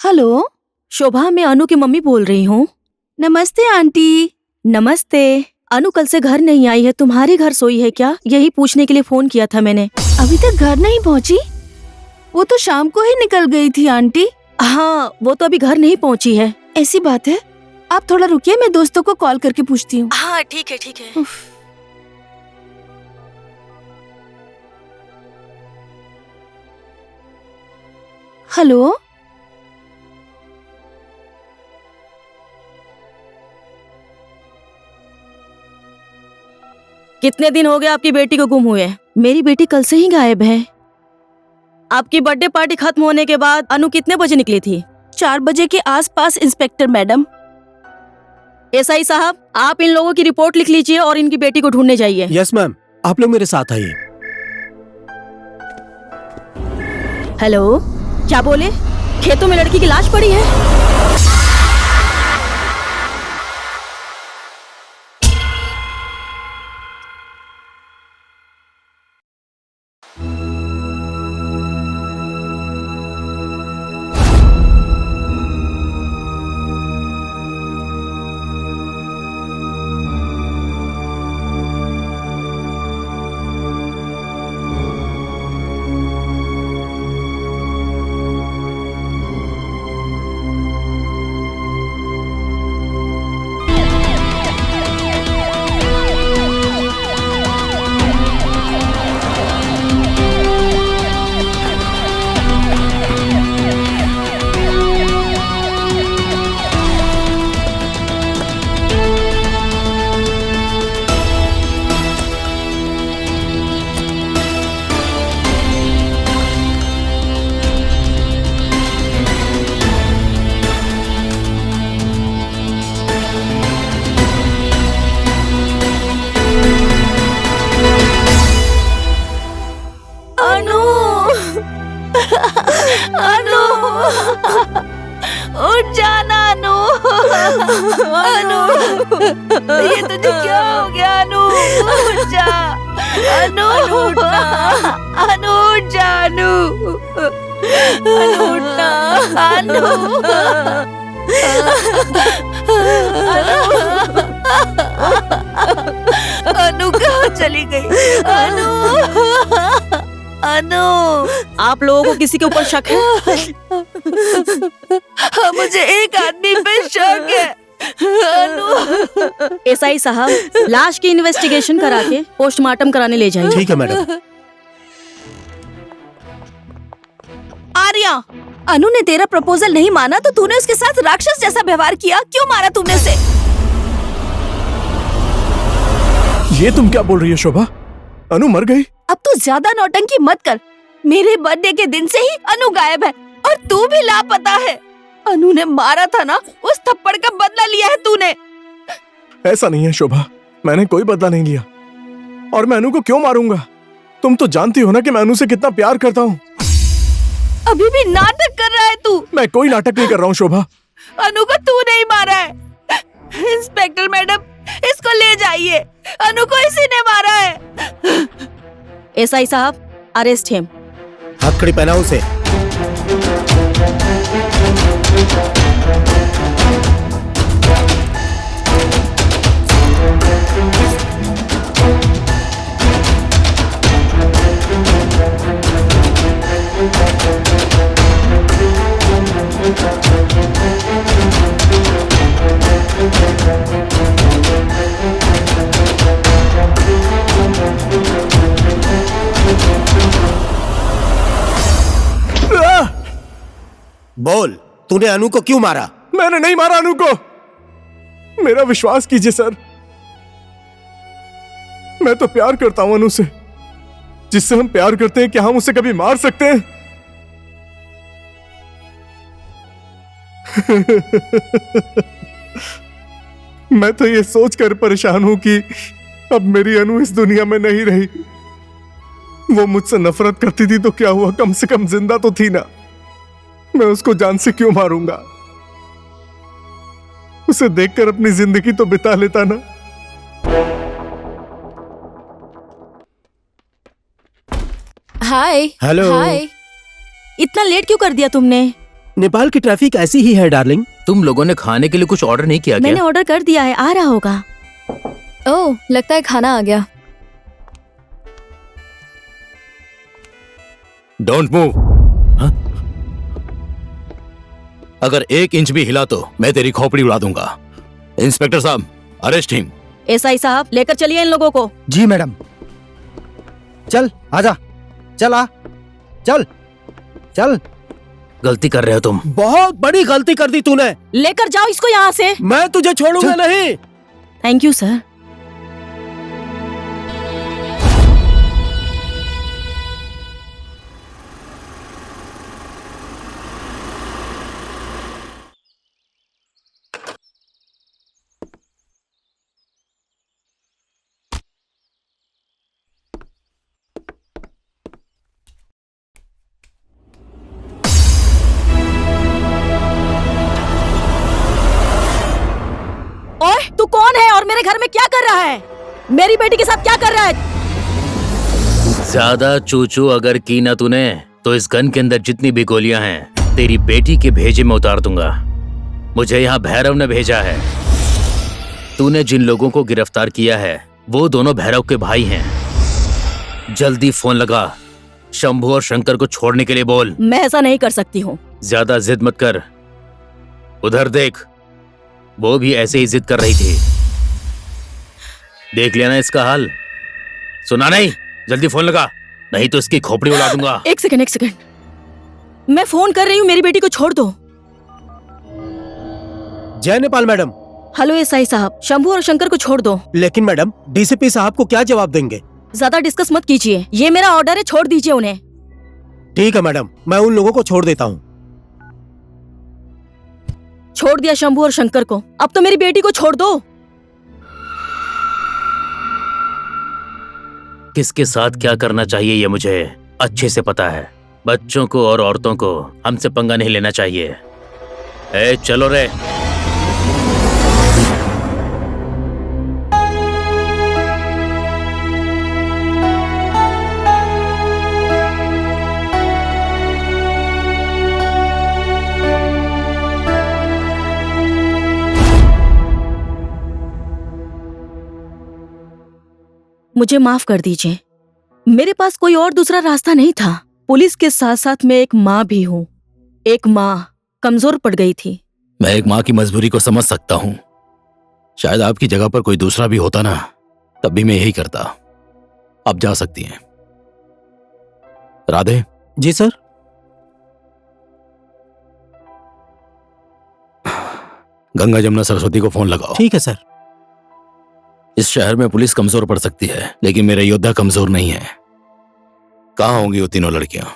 Hello Shobha, मैं अनु की मम्मी बोल रही हूँ। नमस्ते आंटी। नमस्ते। अनु कल से घर नहीं आई है, तुम्हारे घर सोई है क्या? यही पूछने के लिए फोन किया था मैंने। अभी तक घर नहीं पहुँची? वो तो शाम को ही निकल गई थी आंटी। हाँ, वो तो अभी घर नहीं पहुंची है। ऐसी बात है, आप थोड़ा रुकिए, मैं दोस्तों को कॉल करके पूछती हूँ। हाँ ठीक है ठीक है। हेलो, कितने दिन हो गए आपकी बेटी को गुम हुए? मेरी बेटी कल से ही गायब है। आपकी बर्थडे पार्टी खत्म होने के बाद अनु कितने बजे निकली थी? 4 बजे के आसपास इंस्पेक्टर मैडम। एसआई साहब, आप इन लोगों की रिपोर्ट लिख लीजिए और इनकी बेटी को ढूंढने जाइए। यस मैम, आप लोग मेरे साथ आइए। हेलो, क्या बोले? खेतों में लड़की की लाश पड़ी है? उठ जाना अनु। अनु, ये तुझे क्या हो गया अनु? उठ जा अनु, उठना अनु, उठ जा अनु, उठना अनु, अनु कहाँ चली गई? अनु, अनु, आप लोगों को किसी के ऊपर शक है? हाँ, मुझे एक आदमी पे शक है। अनु। एसआई साहब, लाश की इन्वेस्टिगेशन करा के पोस्टमार्टम कराने ले जाइए। ठीक है मैडम। आर्या, अनु ने तेरा प्रपोजल नहीं माना तो तूने उसके साथ राक्षस जैसा व्यवहार किया। क्यों मारा तूने उसे? ये तुम क्या बोल रही है शोभा? अनु मर गई? अब तू ज्यादा नौटंकी मत कर। मेरे बर्थडे के दिन से ही अनु गायब है और तू भी लापता है। अनु ने मारा था ना, उस थप्पड़ का बदला लिया है तूने। ऐसा नहीं है शोभा, मैंने कोई बदला नहीं लिया। और मैं अनु को क्यों मारूंगा? तुम तो जानती हो ना कि मैं अनु से कितना प्यार करता हूँ। अभी भी नाटक कर रहा है तू। मैं कोई नाटक नहीं कर रहा हूँ शोभा। अनु को तू नहीं मारा है। इंस्पेक्टर मैडम, इसको ले जाइए। अनु को इसी ने मारा है। एसआई साहब, अरेस्ट हिम। हथकड़ी पहनाओ उसे। बोल, तूने अनु को क्यों मारा? मैंने नहीं मारा अनु को। मेरा विश्वास कीजिए सर, मैं तो प्यार करता हूं अनु से। जिससे हम प्यार करते हैं, क्या हम उसे कभी मार सकते हैं? मैं तो ये सोचकर परेशान हूं कि अब मेरी अनु इस दुनिया में नहीं रही। वो मुझसे नफरत करती थी तो क्या हुआ, कम से कम जिंदा तो थी ना। मैं उसको जान से क्यों मारूंगा? उसे देखकर अपनी जिंदगी तो बिता लेता ना। हाय। हेलो। हाय। इतना लेट क्यों कर दिया तुमने? नेपाल की ट्रैफिक ऐसी ही है डार्लिंग। तुम लोगों ने खाने के लिए कुछ ऑर्डर नहीं किया क्या? मैंने ऑर्डर कर दिया है, आ रहा होगा। ओह, लगता है खाना आ गया। Don't move. अगर 1 इंच भी हिला तो मैं तेरी खोपड़ी उड़ा दूंगा। इंस्पेक्टर साहब, अरेस्ट हिम। एसआई साहब, लेकर चलिए इन लोगों को। जी मैडम। चल आजा, चल आ, चल चल। गलती कर रहे हो तुम। बहुत बड़ी गलती कर दी तूने। लेकर जाओ इसको यहाँ से। मैं तुझे छोड़ूंगा नहीं। Thank you sir. ओए, तू कौन है और मेरे घर में क्या कर रहा है? मेरी बेटी के साथ क्या कर रहा है? ज्यादा चूचू अगर की ना तूने तो इस गन के अंदर जितनी भी गोलियां हैं तेरी बेटी के भेजे में उतार दूंगा। मुझे यहाँ भैरव ने भेजा है। तूने जिन लोगों को गिरफ्तार किया है वो दोनों भैरव के भाई हैं। जल्दी फोन लगा, शंभू और शंकर को छोड़ने के लिए बोल। मैं ऐसा नहीं कर सकती हूँ। ज्यादा जिद मत कर। उधर देख, वो भी ऐसे ही जिद कर रही थी। देख लिया ना इसका हाल? सुना नहीं? जल्दी फोन लगा, नहीं तो इसकी खोपड़ी उड़ा दूंगा। एक सेकंड। मैं फोन कर रही हूँ, मेरी बेटी को छोड़ दो। जय नेपाल मैडम। हेलो एसआई साहब, शंभू और शंकर को छोड़ दो। लेकिन मैडम, डीसीपी साहब को क्या जवाब देंगे? ज्यादा डिस्कस मत कीजिए, ये मेरा ऑर्डर है, छोड़ दीजिए उन्हें। ठीक है मैडम, मैं उन लोगों को छोड़ देता हूँ। छोड़ दिया शंभू और शंकर को, अब तो मेरी बेटी को छोड़ दो। किसके साथ क्या करना चाहिए ये मुझे अच्छे से पता है। बच्चों को और औरतों को हमसे पंगा नहीं लेना चाहिए। ए, चलो रे। मुझे माफ कर दीजिए, मेरे पास कोई और दूसरा रास्ता नहीं था। पुलिस के साथ साथ मैं एक माँ भी हूँ। एक माँ कमजोर पड़ गई थी। मैं एक माँ की मजबूरी को समझ सकता हूँ। शायद आपकी जगह पर कोई दूसरा भी होता ना, तब भी मैं यही करता। आप जा सकती हैं। राधे। जी सर। गंगा जमुना सरस्वती को फोन लगाओ। ठीक है सर। इस शहर में पुलिस कमजोर पड़ सकती है, लेकिन मेरे योद्धा कमजोर नहीं है। कहाँ होंगी वो तीनों लड़कियां?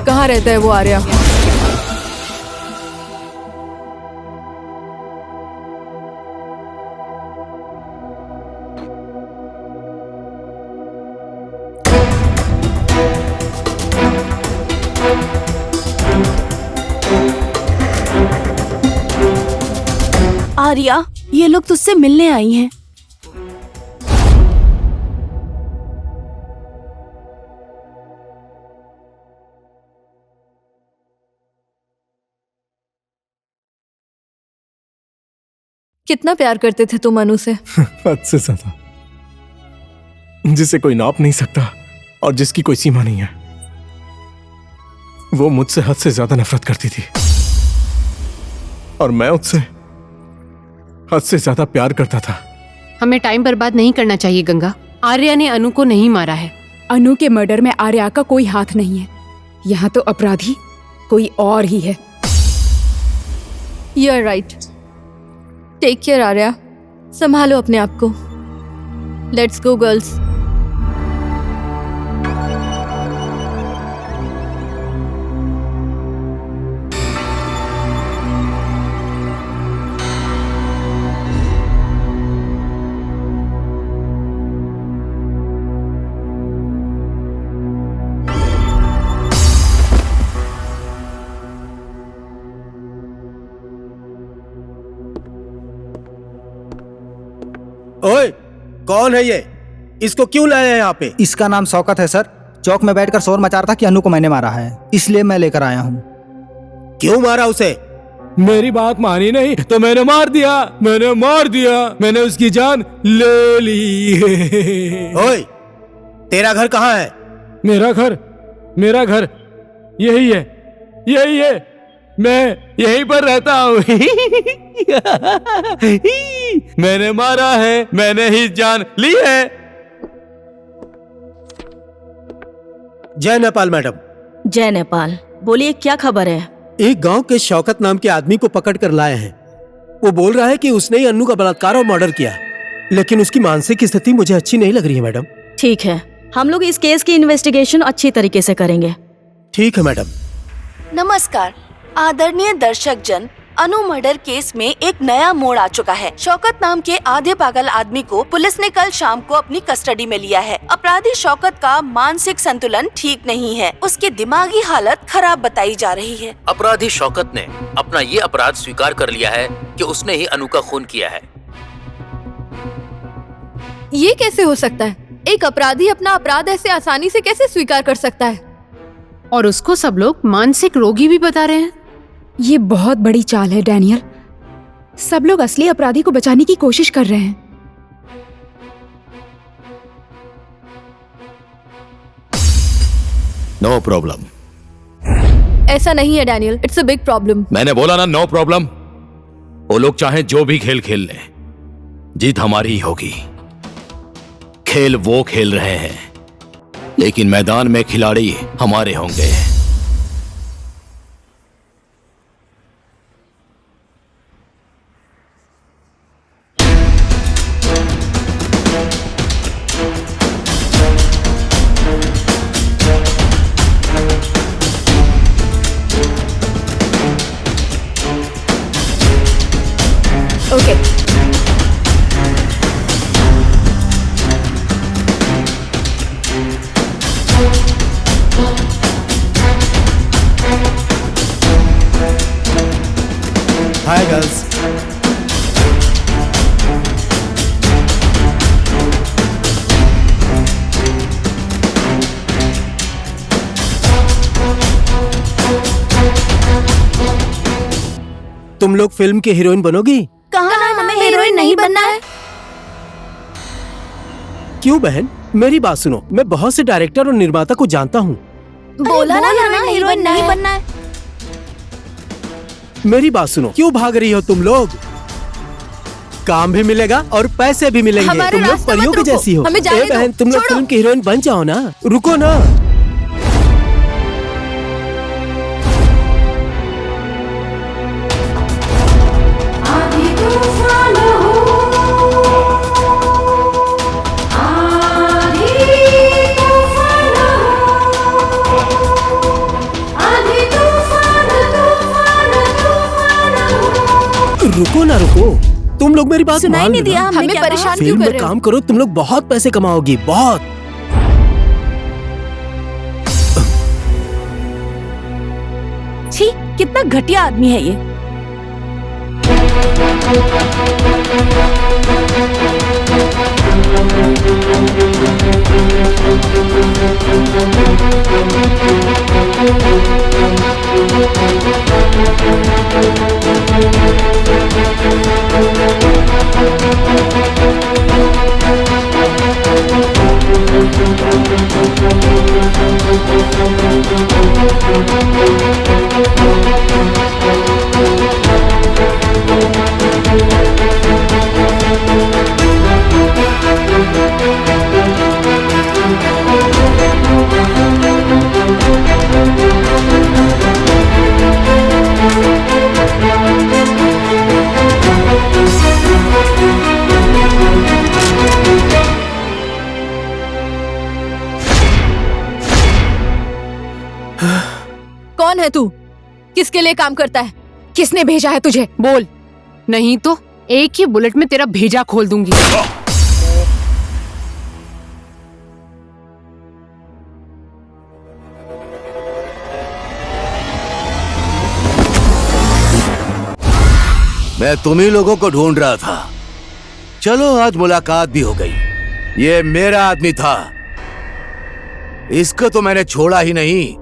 कहाँ रहता है वो आर्या? आर्या, ये लोग तुझसे मिलने आई हैं। कितना प्यार करते थे तुम अनु से? हद से ज्यादा, जिसे कोई नाप नहीं सकता और जिसकी कोई सीमा नहीं है। वो मुझसे हद से ज्यादा नफरत करती थी और मैं उससे हद से ज्यादा प्यार करता था। हमें टाइम बर्बाद नहीं करना चाहिए गंगा। आर्या ने अनु को नहीं मारा है। अनु के मर्डर में आर्या का कोई हाथ नहीं है। यहाँ तो अपराधी कोई और ही है। You are right. Take care Arya, संभालो अपने आप को। Let's go girls. ओए, कौन है ये? इसको क्यों लाया है यहाँ पे? इसका नाम शौकत है सर। चौक में बैठकर शोर मचा रहा था कि अनु को मैंने मारा है, इसलिए मैं लेकर आया हूँ। क्यों मारा उसे? मेरी बात मानी नहीं तो मैंने मार दिया, मैंने उसकी जान ले ली। ओए, तेरा घर कहाँ है? मेरा घर यही है, मैं यहीं पर रहता हूँ। मैंने मारा है, मैंने ही जान ली है। जय नेपाल मैडम। जय नेपाल। बोलिए क्या खबर है? एक गांव के शौकत नाम के आदमी को पकड़ कर लाए हैं। वो बोल रहा है कि उसने ही अन्नू का बलात्कार और मर्डर किया, लेकिन उसकी मानसिक स्थिति मुझे अच्छी नहीं लग रही है मैडम। ठीक है, हम लोग इस केस की इन्वेस्टिगेशन अच्छी तरीके से करेंगे। ठीक है मैडम। नमस्कार आदरणीय दर्शक जन, अनु मर्डर केस में एक नया मोड़ आ चुका है। शौकत नाम के आधे पागल आदमी को पुलिस ने कल शाम को अपनी कस्टडी में लिया है। अपराधी शौकत का मानसिक संतुलन ठीक नहीं है, उसकी दिमागी हालत खराब बताई जा रही है। अपराधी शौकत ने अपना ये अपराध स्वीकार कर लिया है कि उसने ही अनु का खून किया है। ये कैसे हो सकता है? एक अपराधी अपना अपराध ऐसे आसानी से कैसे स्वीकार कर सकता है? और उसको सब लोग मानसिक रोगी भी बता रहे हैं। ये बहुत बड़ी चाल है डैनियल। सब लोग असली अपराधी को बचाने की कोशिश कर रहे हैं। No problem. ऐसा नहीं है Daniel, it's a big problem. मैंने बोला ना नो प्रॉब्लम। वो लोग चाहे जो भी खेल खेल लें, जीत हमारी ही होगी। खेल वो खेल रहे हैं, लेकिन मैदान में खिलाड़ी हमारे होंगे। ओके। Hi girls. तुम लोग फिल्म की हीरोइन बनोगी? कहाँ हमें हीरोइन नहीं बनना है। क्यों बहन, मेरी बात सुनो। मैं बहुत से डायरेक्टर और निर्माता को जानता हूँ। बोला ना हमें हीरोइन नहीं बनना है। मेरी बात सुनो, क्यों भाग रही हो तुम लोग? काम भी मिलेगा और पैसे भी मिलेंगे। हमारे तुम लोग रास्ते परियों मत की रुको, जैसी हो। हमें जाने दो, बहन, तुम लोग छोड़ो। फिल्म की हीरोइन बन जाओ ना। रुको ना। रुको ना रुको, तुम लोग मेरी बात सुनाई मान नहीं लो दिया ना। हमने हमें क्या परेशान कहा? क्यों फिल्म कर में रहे हो? काम करो, तुम लोग बहुत पैसे कमाओगी, बहुत। छी, कितना घटिया आदमी है ये। किसके लिए काम करता है? किसने भेजा है तुझे? बोल, नहीं तो एक ही बुलेट में तेरा भेजा खोल दूंगी। मैं तुम्ही लोगों को ढूंढ रहा था। चलो आज मुलाकात भी हो गई। ये मेरा आदमी था, इसको तो मैंने छोड़ा ही नहीं,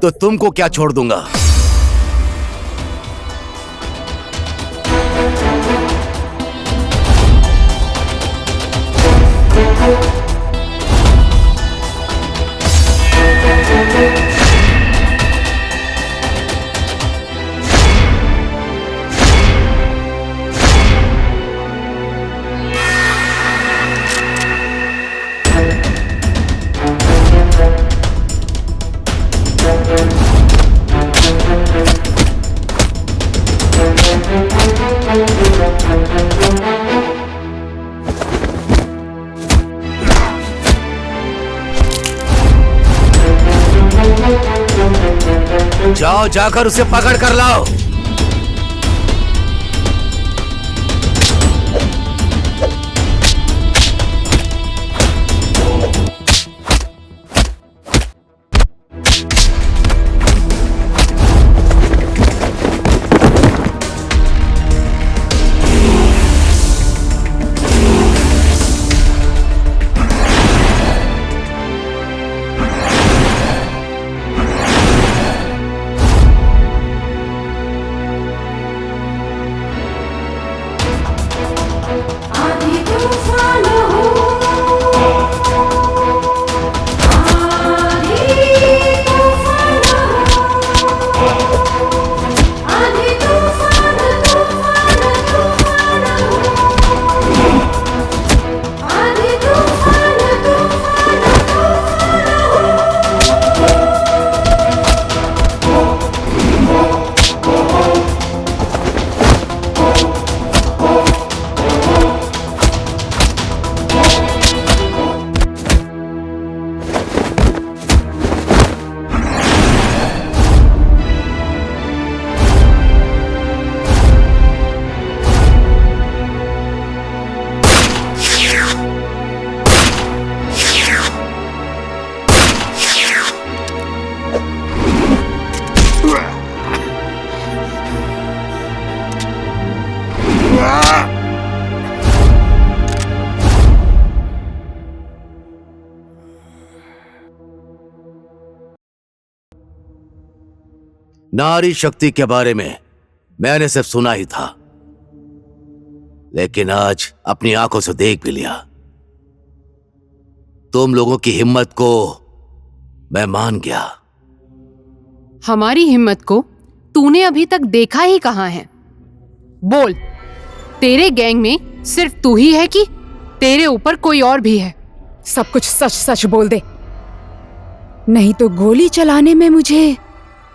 तो तुमको क्या छोड़ दूंगा। जाओ, जाकर उसे पकड़ कर लाओ। नारी शक्ति के बारे में मैंने सिर्फ सुना ही था, लेकिन आज अपनी आंखों से देख भी लिया। तुम लोगों की हिम्मत को मैं मान गया। हमारी हिम्मत को तूने अभी तक देखा ही कहां है? बोल, तेरे गैंग में सिर्फ तू ही है कि तेरे ऊपर कोई और भी है? सब कुछ सच सच बोल दे, नहीं तो गोली चलाने में मुझे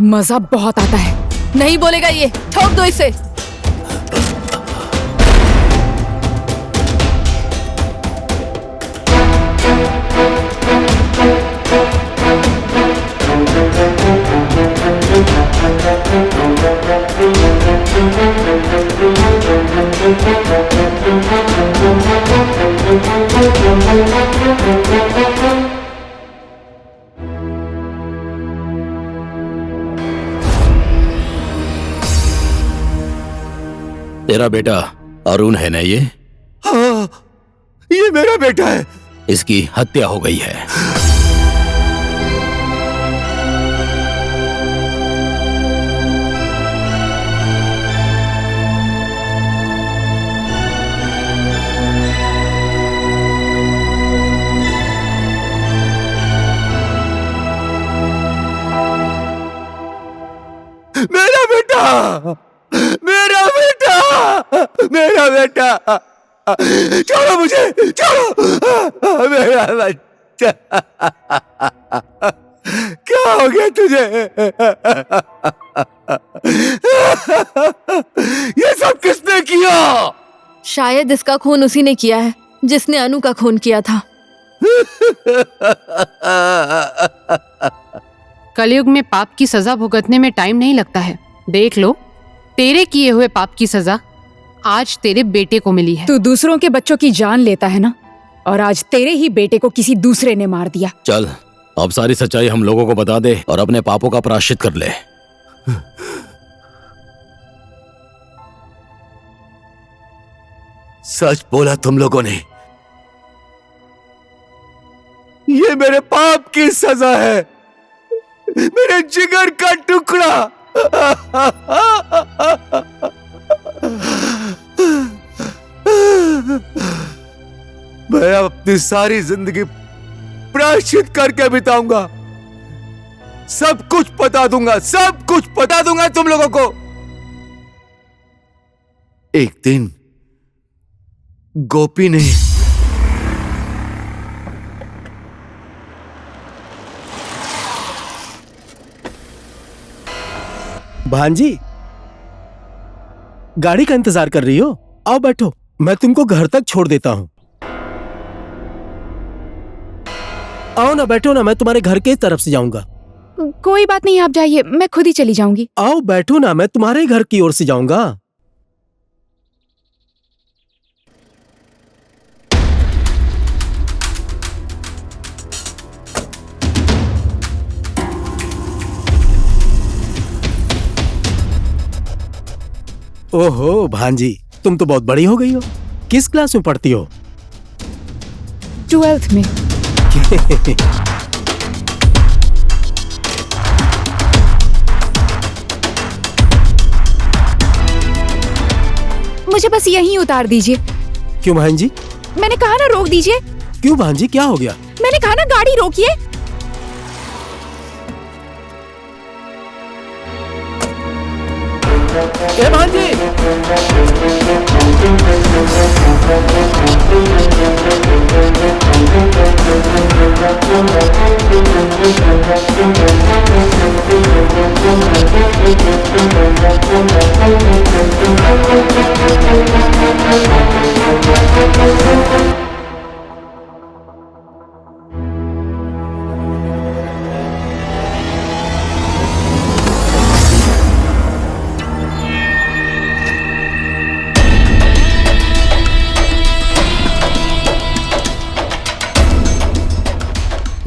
मजा बहुत आता है। नहीं बोलेगा ये, ठोक दो इसे। तेरा बेटा अरुण है ना ये? हाँ, ये मेरा बेटा है। इसकी हत्या हो गई है। मेरा बेटा, मेरा बेटा, मेरा बेटा, छोड़ो मुझे, छोड़ो मेरा बच्चा। क्या हो गया तुझे? ये सब किसने किया? शायद इसका खून उसी ने किया है जिसने अनु का खून किया था। कलयुग में पाप की सजा भुगतने में टाइम नहीं लगता है, देख लो, तेरे किए हुए पाप की सजा आज तेरे बेटे को मिली है। तू दूसरों के बच्चों की जान लेता है ना, और आज तेरे ही बेटे को किसी दूसरे ने मार दिया। चल अब सारी सच्चाई हम लोगों को बता दे और अपने पापों का प्रायश्चित कर ले। सच बोला तुम लोगों ने। ये मेरे पाप की सजा है, मेरे जिगर का टुकड़ा। मैं अपनी सारी जिंदगी प्रायश्चित करके बिताऊंगा। सब कुछ बता दूंगा, सब कुछ बता दूंगा तुम लोगों को। एक दिन गोपी ने भांजी, गाड़ी का इंतजार कर रही हो? आओ बैठो, मैं तुमको घर तक छोड़ देता हूँ। आओ ना, बैठो ना, मैं तुम्हारे घर के तरफ से जाऊंगा। कोई बात नहीं, आप जाइए, मैं खुद ही चली जाऊंगी। आओ बैठो ना, मैं तुम्हारे घर की ओर से जाऊंगा। ओहो भांजी, तुम तो बहुत बड़ी हो गई हो। किस क्लास में पढ़ती हो? 12th में। मुझे बस यहीं उतार दीजिए। क्यों भांजी? मैंने कहा ना रोक दीजिए। क्यों भांजी, क्या हो गया? मैंने कहा ना गाड़ी रोकिए। ए भांजी!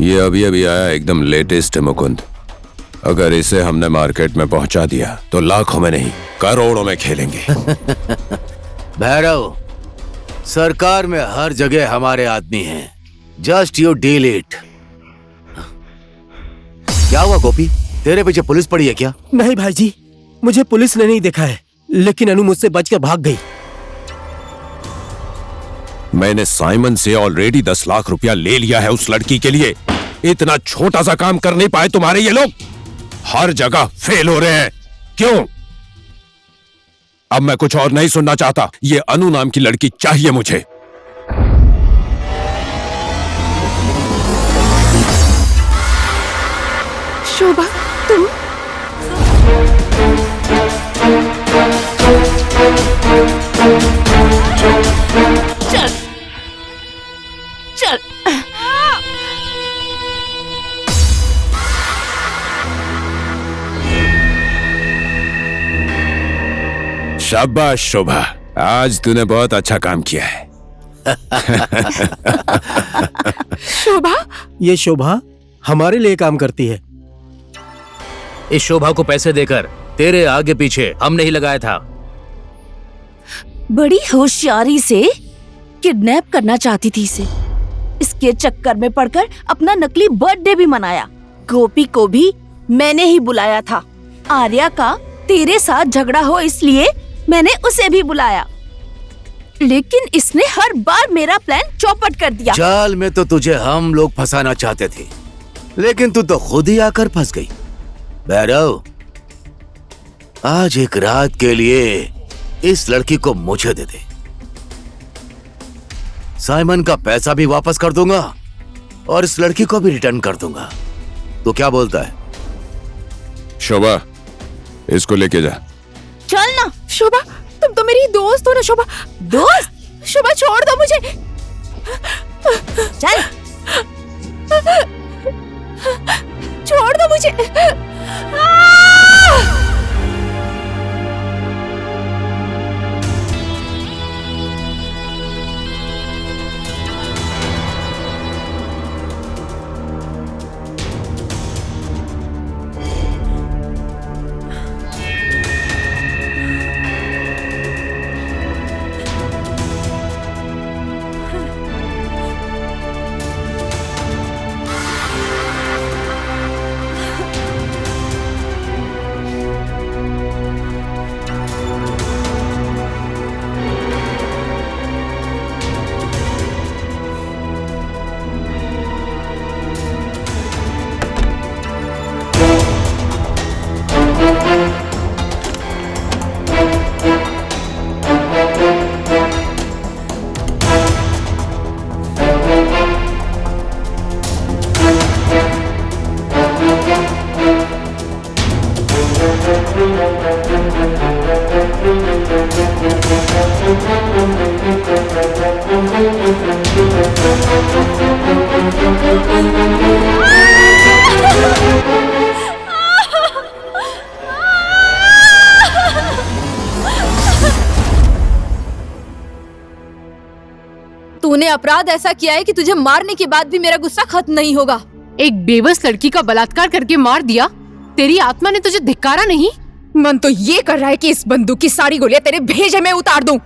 ये अभी अभी आया, एकदम लेटेस्ट है मुकुंद। अगर इसे हमने मार्केट में पहुंचा दिया तो लाखों में नहीं करोड़ों में खेलेंगे। भैरव, सरकार में हर जगह हमारे आदमी हैं। Just you deal it. क्या हुआ गोपी, तेरे पीछे पुलिस पड़ी है क्या? नहीं भाईजी, मुझे पुलिस ने नहीं देखा है, लेकिन अनु मुझसे बचकर भाग गई। मैंने साइमन से ऑलरेडी 10 लाख रुपया ले लिया है उस लड़की के लिए। इतना छोटा सा काम कर नहीं पाए तुम्हारे ये लोग? हर जगह फेल हो रहे हैं, क्यों? अब मैं कुछ और नहीं सुनना चाहता। ये अनु नाम की लड़की चाहिए मुझे। शोभा, तुम? चल चल। शाबाश शोभा, आज तूने बहुत अच्छा काम किया है। शोभा? ये शोभा हमारे लिए काम करती है। इस शोभा को पैसे देकर तेरे आगे पीछे हमने ही लगाया था। बड़ी होशियारी से किडनैप करना चाहती थी इसे। इसके चक्कर में पड़कर अपना नकली बर्थडे भी मनाया। गोपी को भी मैंने ही बुलाया था। आर्या का तेरे साथ झगड़ा हो इसलिए मैंने उसे भी बुलाया, लेकिन इसने हर बार मेरा प्लान चौपट कर दिया। जाल में तो तुझे हम लोग फंसाना चाहते थे, लेकिन तू तो खुद ही आकर फंस गई। भैरव, आज एक रात के लिए इस लड़की को मुझे दे दे। साइमन का पैसा भी वापस कर दूंगा और इस लड़की को भी रिटर्न कर दूंगा। तो क्या बोलता है? शोभा, इसको लेके जा। चल ना शोभा, तुम तो मेरी दोस्त हो ना। शोभा, दोस्त? शोभा छोड़ दो मुझे। चल। छोड़ दो मुझे। तूने अपराध ऐसा किया है कि तुझे मारने के बाद भी मेरा गुस्सा खत्म नहीं होगा। एक बेबस लड़की का बलात्कार करके मार दिया, तेरी आत्मा ने तुझे धिक्कारा नहीं? मन तो ये कर रहा है कि इस बंदूक की सारी गोलियां तेरे भेजे में उतार दूं।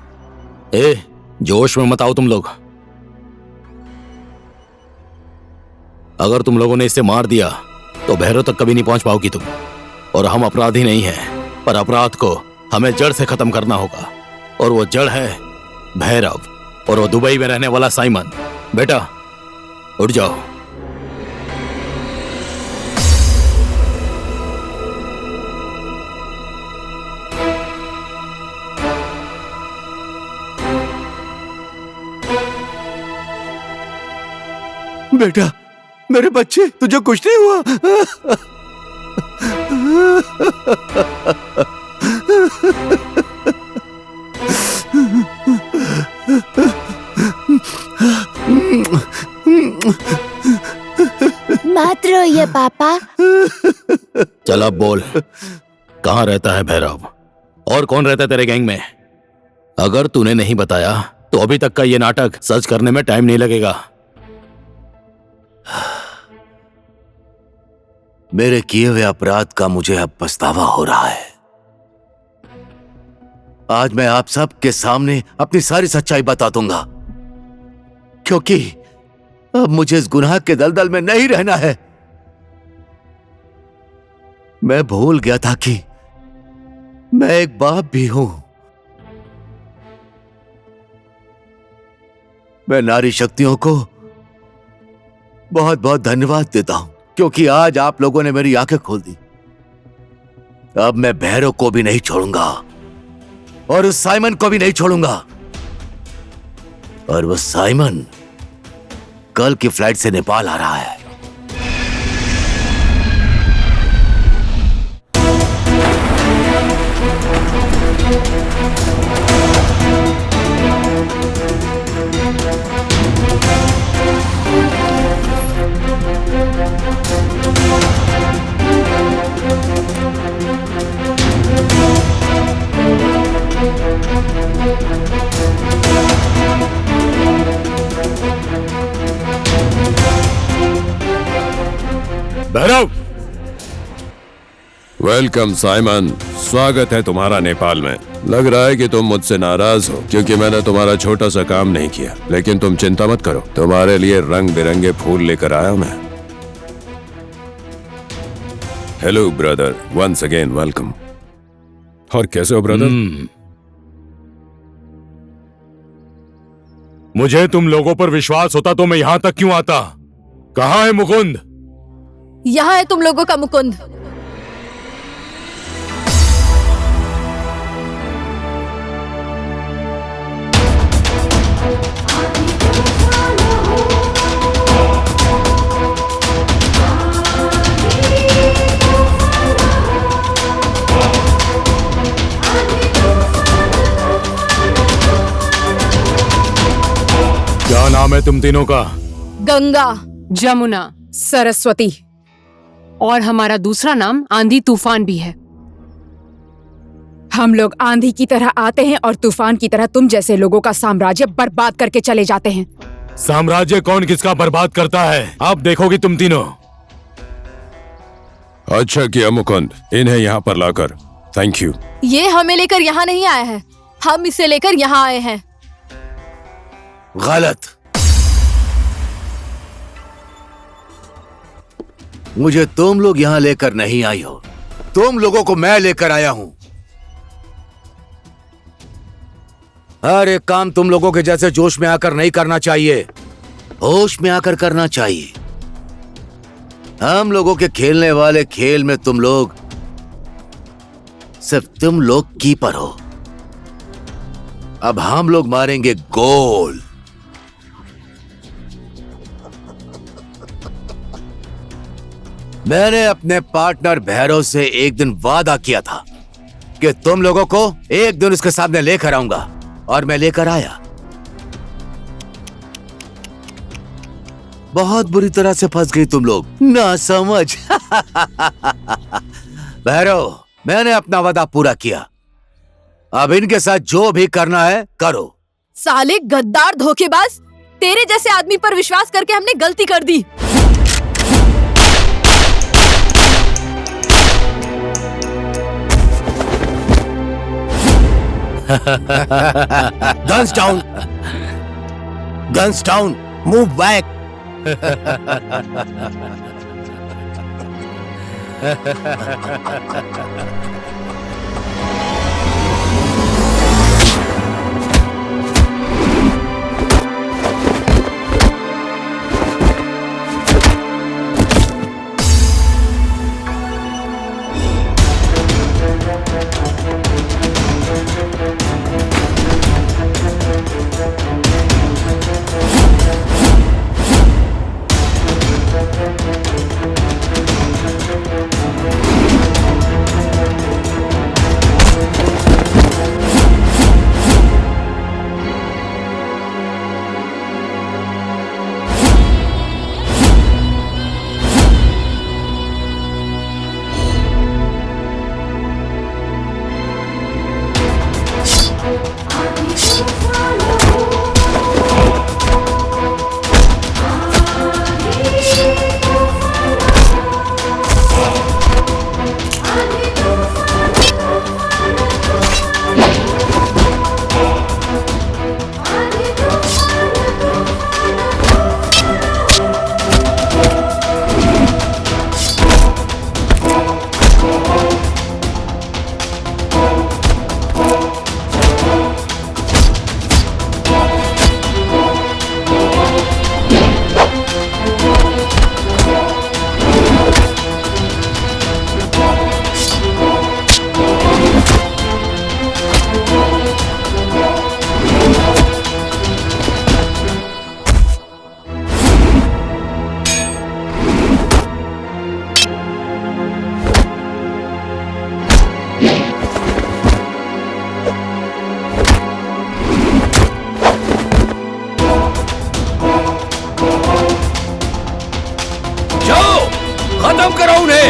ए, जोश में मत आओ तुम लोग। अगर तुम लोगों ने इसे मार दिया तो भैरव तक कभी नहीं पहुंच पाओगी तुम। और हम अपराधी नहीं हैं, पर अपराध को हमें जड़ से खत्म करना होगा। और वो जड़ है भैरव, और वो दुबई में रहने वाला साइमन। बेटा उठ जाओ। बेटा, मेरे बच्चे, तुझे कुछ नहीं हुआ? मत रोइए पापा। चल अब बोल, कहाँ रहता है भैरव? और कौन रहता है तेरे गैंग में? अगर तूने नहीं बताया तो अभी तक का ये नाटक सच करने में टाइम नहीं लगेगा। मेरे किए हुए अपराध का मुझे अब पछतावा हो रहा है। आज मैं आप सब के सामने अपनी सारी सच्चाई बता दूंगा, क्योंकि अब मुझे इस गुनाह के दलदल में नहीं रहना है। मैं भूल गया था कि मैं एक बाप भी हूं। मैं नारी शक्तियों को बहुत बहुत धन्यवाद देता हूं, क्योंकि आज आप लोगों ने मेरी आंखें खोल दी। अब मैं भैरव को भी नहीं छोड़ूंगा और उस साइमन को भी नहीं छोड़ूंगा। और वो साइमन कल की फ्लाइट से नेपाल आ रहा है। Bhairav, welcome Simon. स्वागत है तुम्हारा नेपाल में। लग रहा है कि तुम मुझसे नाराज हो क्योंकि मैंने तुम्हारा छोटा सा काम नहीं किया, लेकिन तुम चिंता मत करो, तुम्हारे लिए रंग बिरंगे फूल लेकर आया मैं। Hello brother, once again welcome. और कैसे हो ब्रदर? मुझे तुम लोगों पर विश्वास होता तो मैं यहां तक क्यों आता? कहाँ है मुकुंद? यहाँ है तुम लोगों का मुकुंद। क्या नाम है तुम तीनों का? गंगा, जमुना, सरस्वती। और हमारा दूसरा नाम आंधी तूफान भी है। हम लोग आंधी की तरह आते हैं और तूफान की तरह तुम जैसे लोगों का साम्राज्य बर्बाद करके चले जाते हैं। साम्राज्य कौन किसका बर्बाद करता है, आप देखोगी तुम तीनों। अच्छा किया मुकुंद, इन्हें यहाँ पर लाकर। Thank you. ये हमें लेकर यहाँ नहीं आया है, हम इसे लेकर यहाँ आए हैं। गलत। मुझे तुम लोग यहां लेकर नहीं आई हो, तुम लोगों को मैं लेकर आया हूं। हर एक काम तुम लोगों के जैसे जोश में आकर नहीं करना चाहिए, होश में आकर करना चाहिए। हम लोगों के खेलने वाले खेल में तुम लोग सिर्फ तुम लोग कीपर हो। अब हम लोग मारेंगे गोल। मैंने अपने पार्टनर भैरव से एक दिन वादा किया था कि तुम लोगों को एक दिन उसके सामने लेकर आऊंगा, और मैं लेकर आया। बहुत बुरी तरह से फंस गई तुम लोग, ना समझ। भैरव, मैंने अपना वादा पूरा किया, अब इनके साथ जो भी करना है करो। साले गद्दार धोखेबाज, तेरे जैसे आदमी पर विश्वास करके हमने गलती कर दी। Guns down. Guns down. Move back. खत्म करो उन्हें।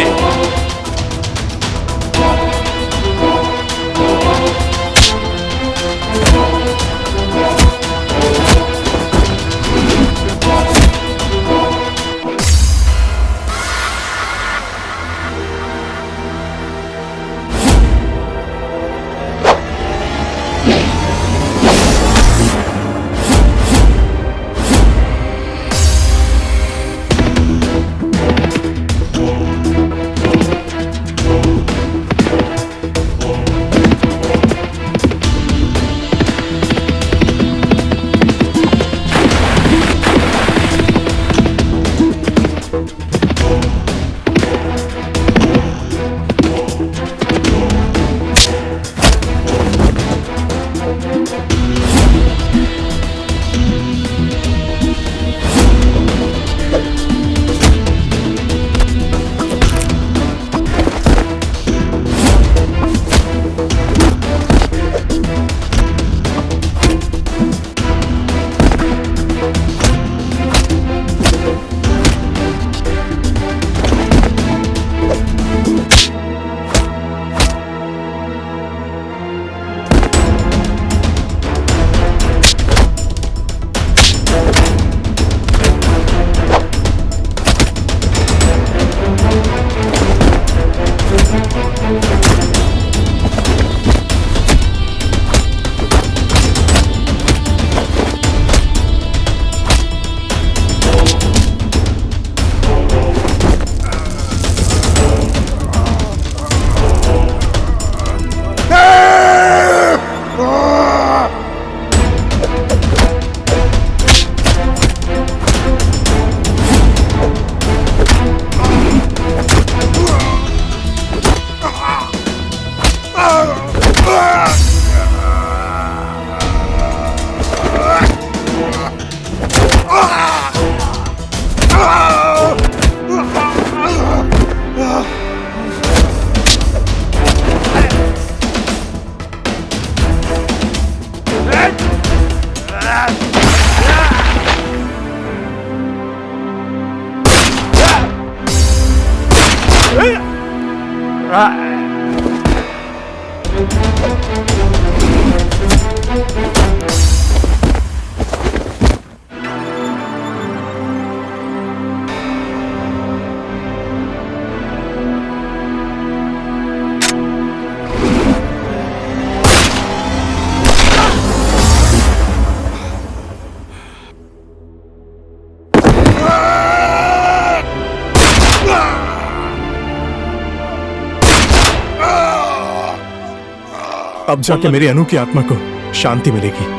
अब जाके मेरी अनु की आत्मा को शांति मिलेगी।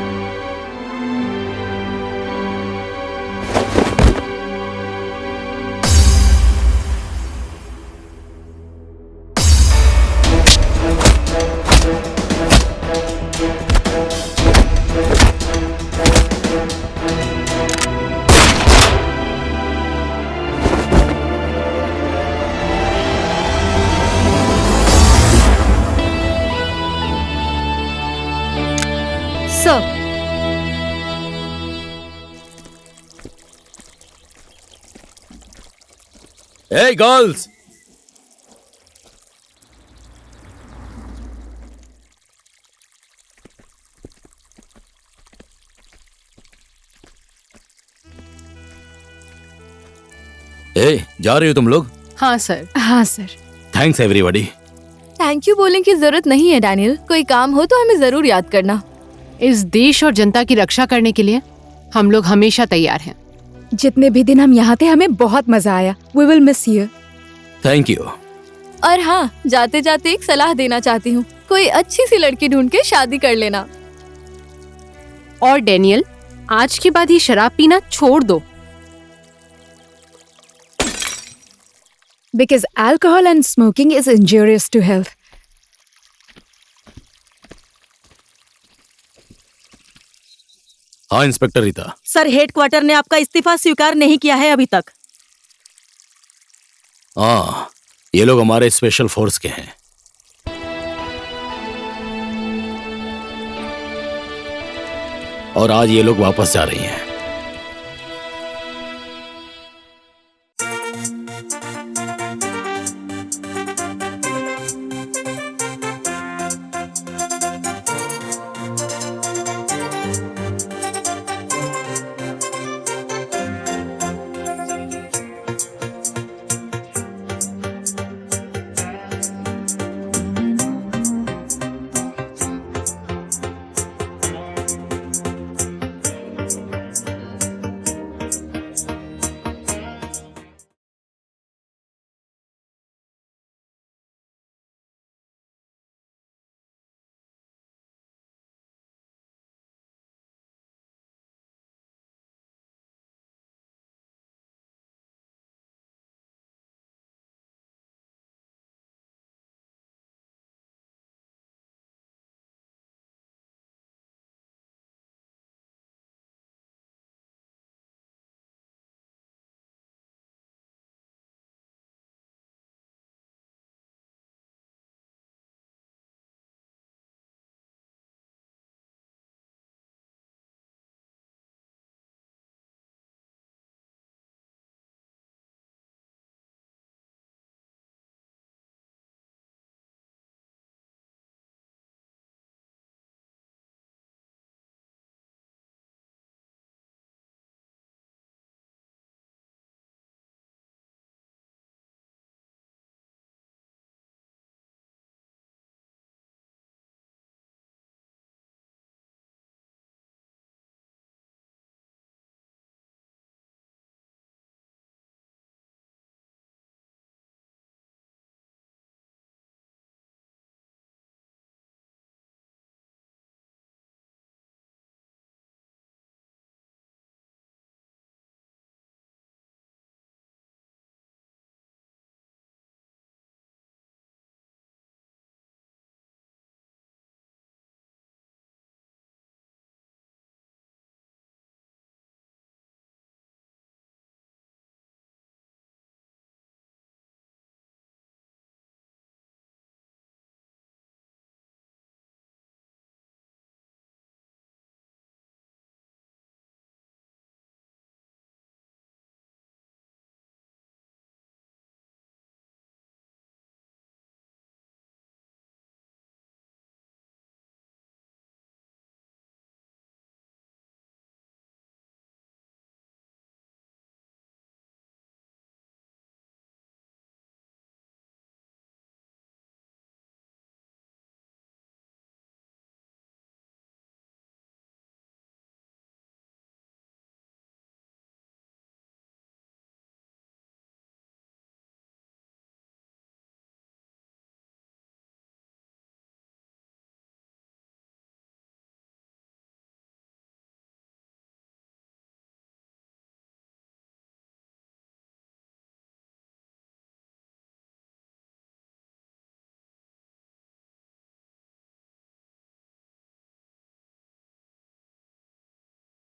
Sir, Hey girls! जा रही हो तुम लोग? हाँ सर। हाँ sir. Thanks everybody. Thank you बोलने की जरूरत नहीं है डैनियल, कोई काम हो तो हमें जरूर याद करना। इस देश और जनता की रक्षा करने के लिए हम लोग हमेशा तैयार हैं। जितने भी दिन हम यहाँ थे हमें बहुत मजा आया। We will miss you। Thank you. और हाँ, जाते जाते एक सलाह देना चाहती हूँ, कोई अच्छी सी लड़की ढूंढ के शादी कर लेना। और डैनियल, आज के बाद ये शराब पीना छोड़ दो। Because alcohol and smoking is injurious to health। हाँ इंस्पेक्टर रीता। सर, हेडक्वार्टर ने आपका इस्तीफा स्वीकार नहीं किया है अभी तक। हाँ, ये लोग हमारे स्पेशल फोर्स के हैं। और आज ये लोग वापस जा रही हैं।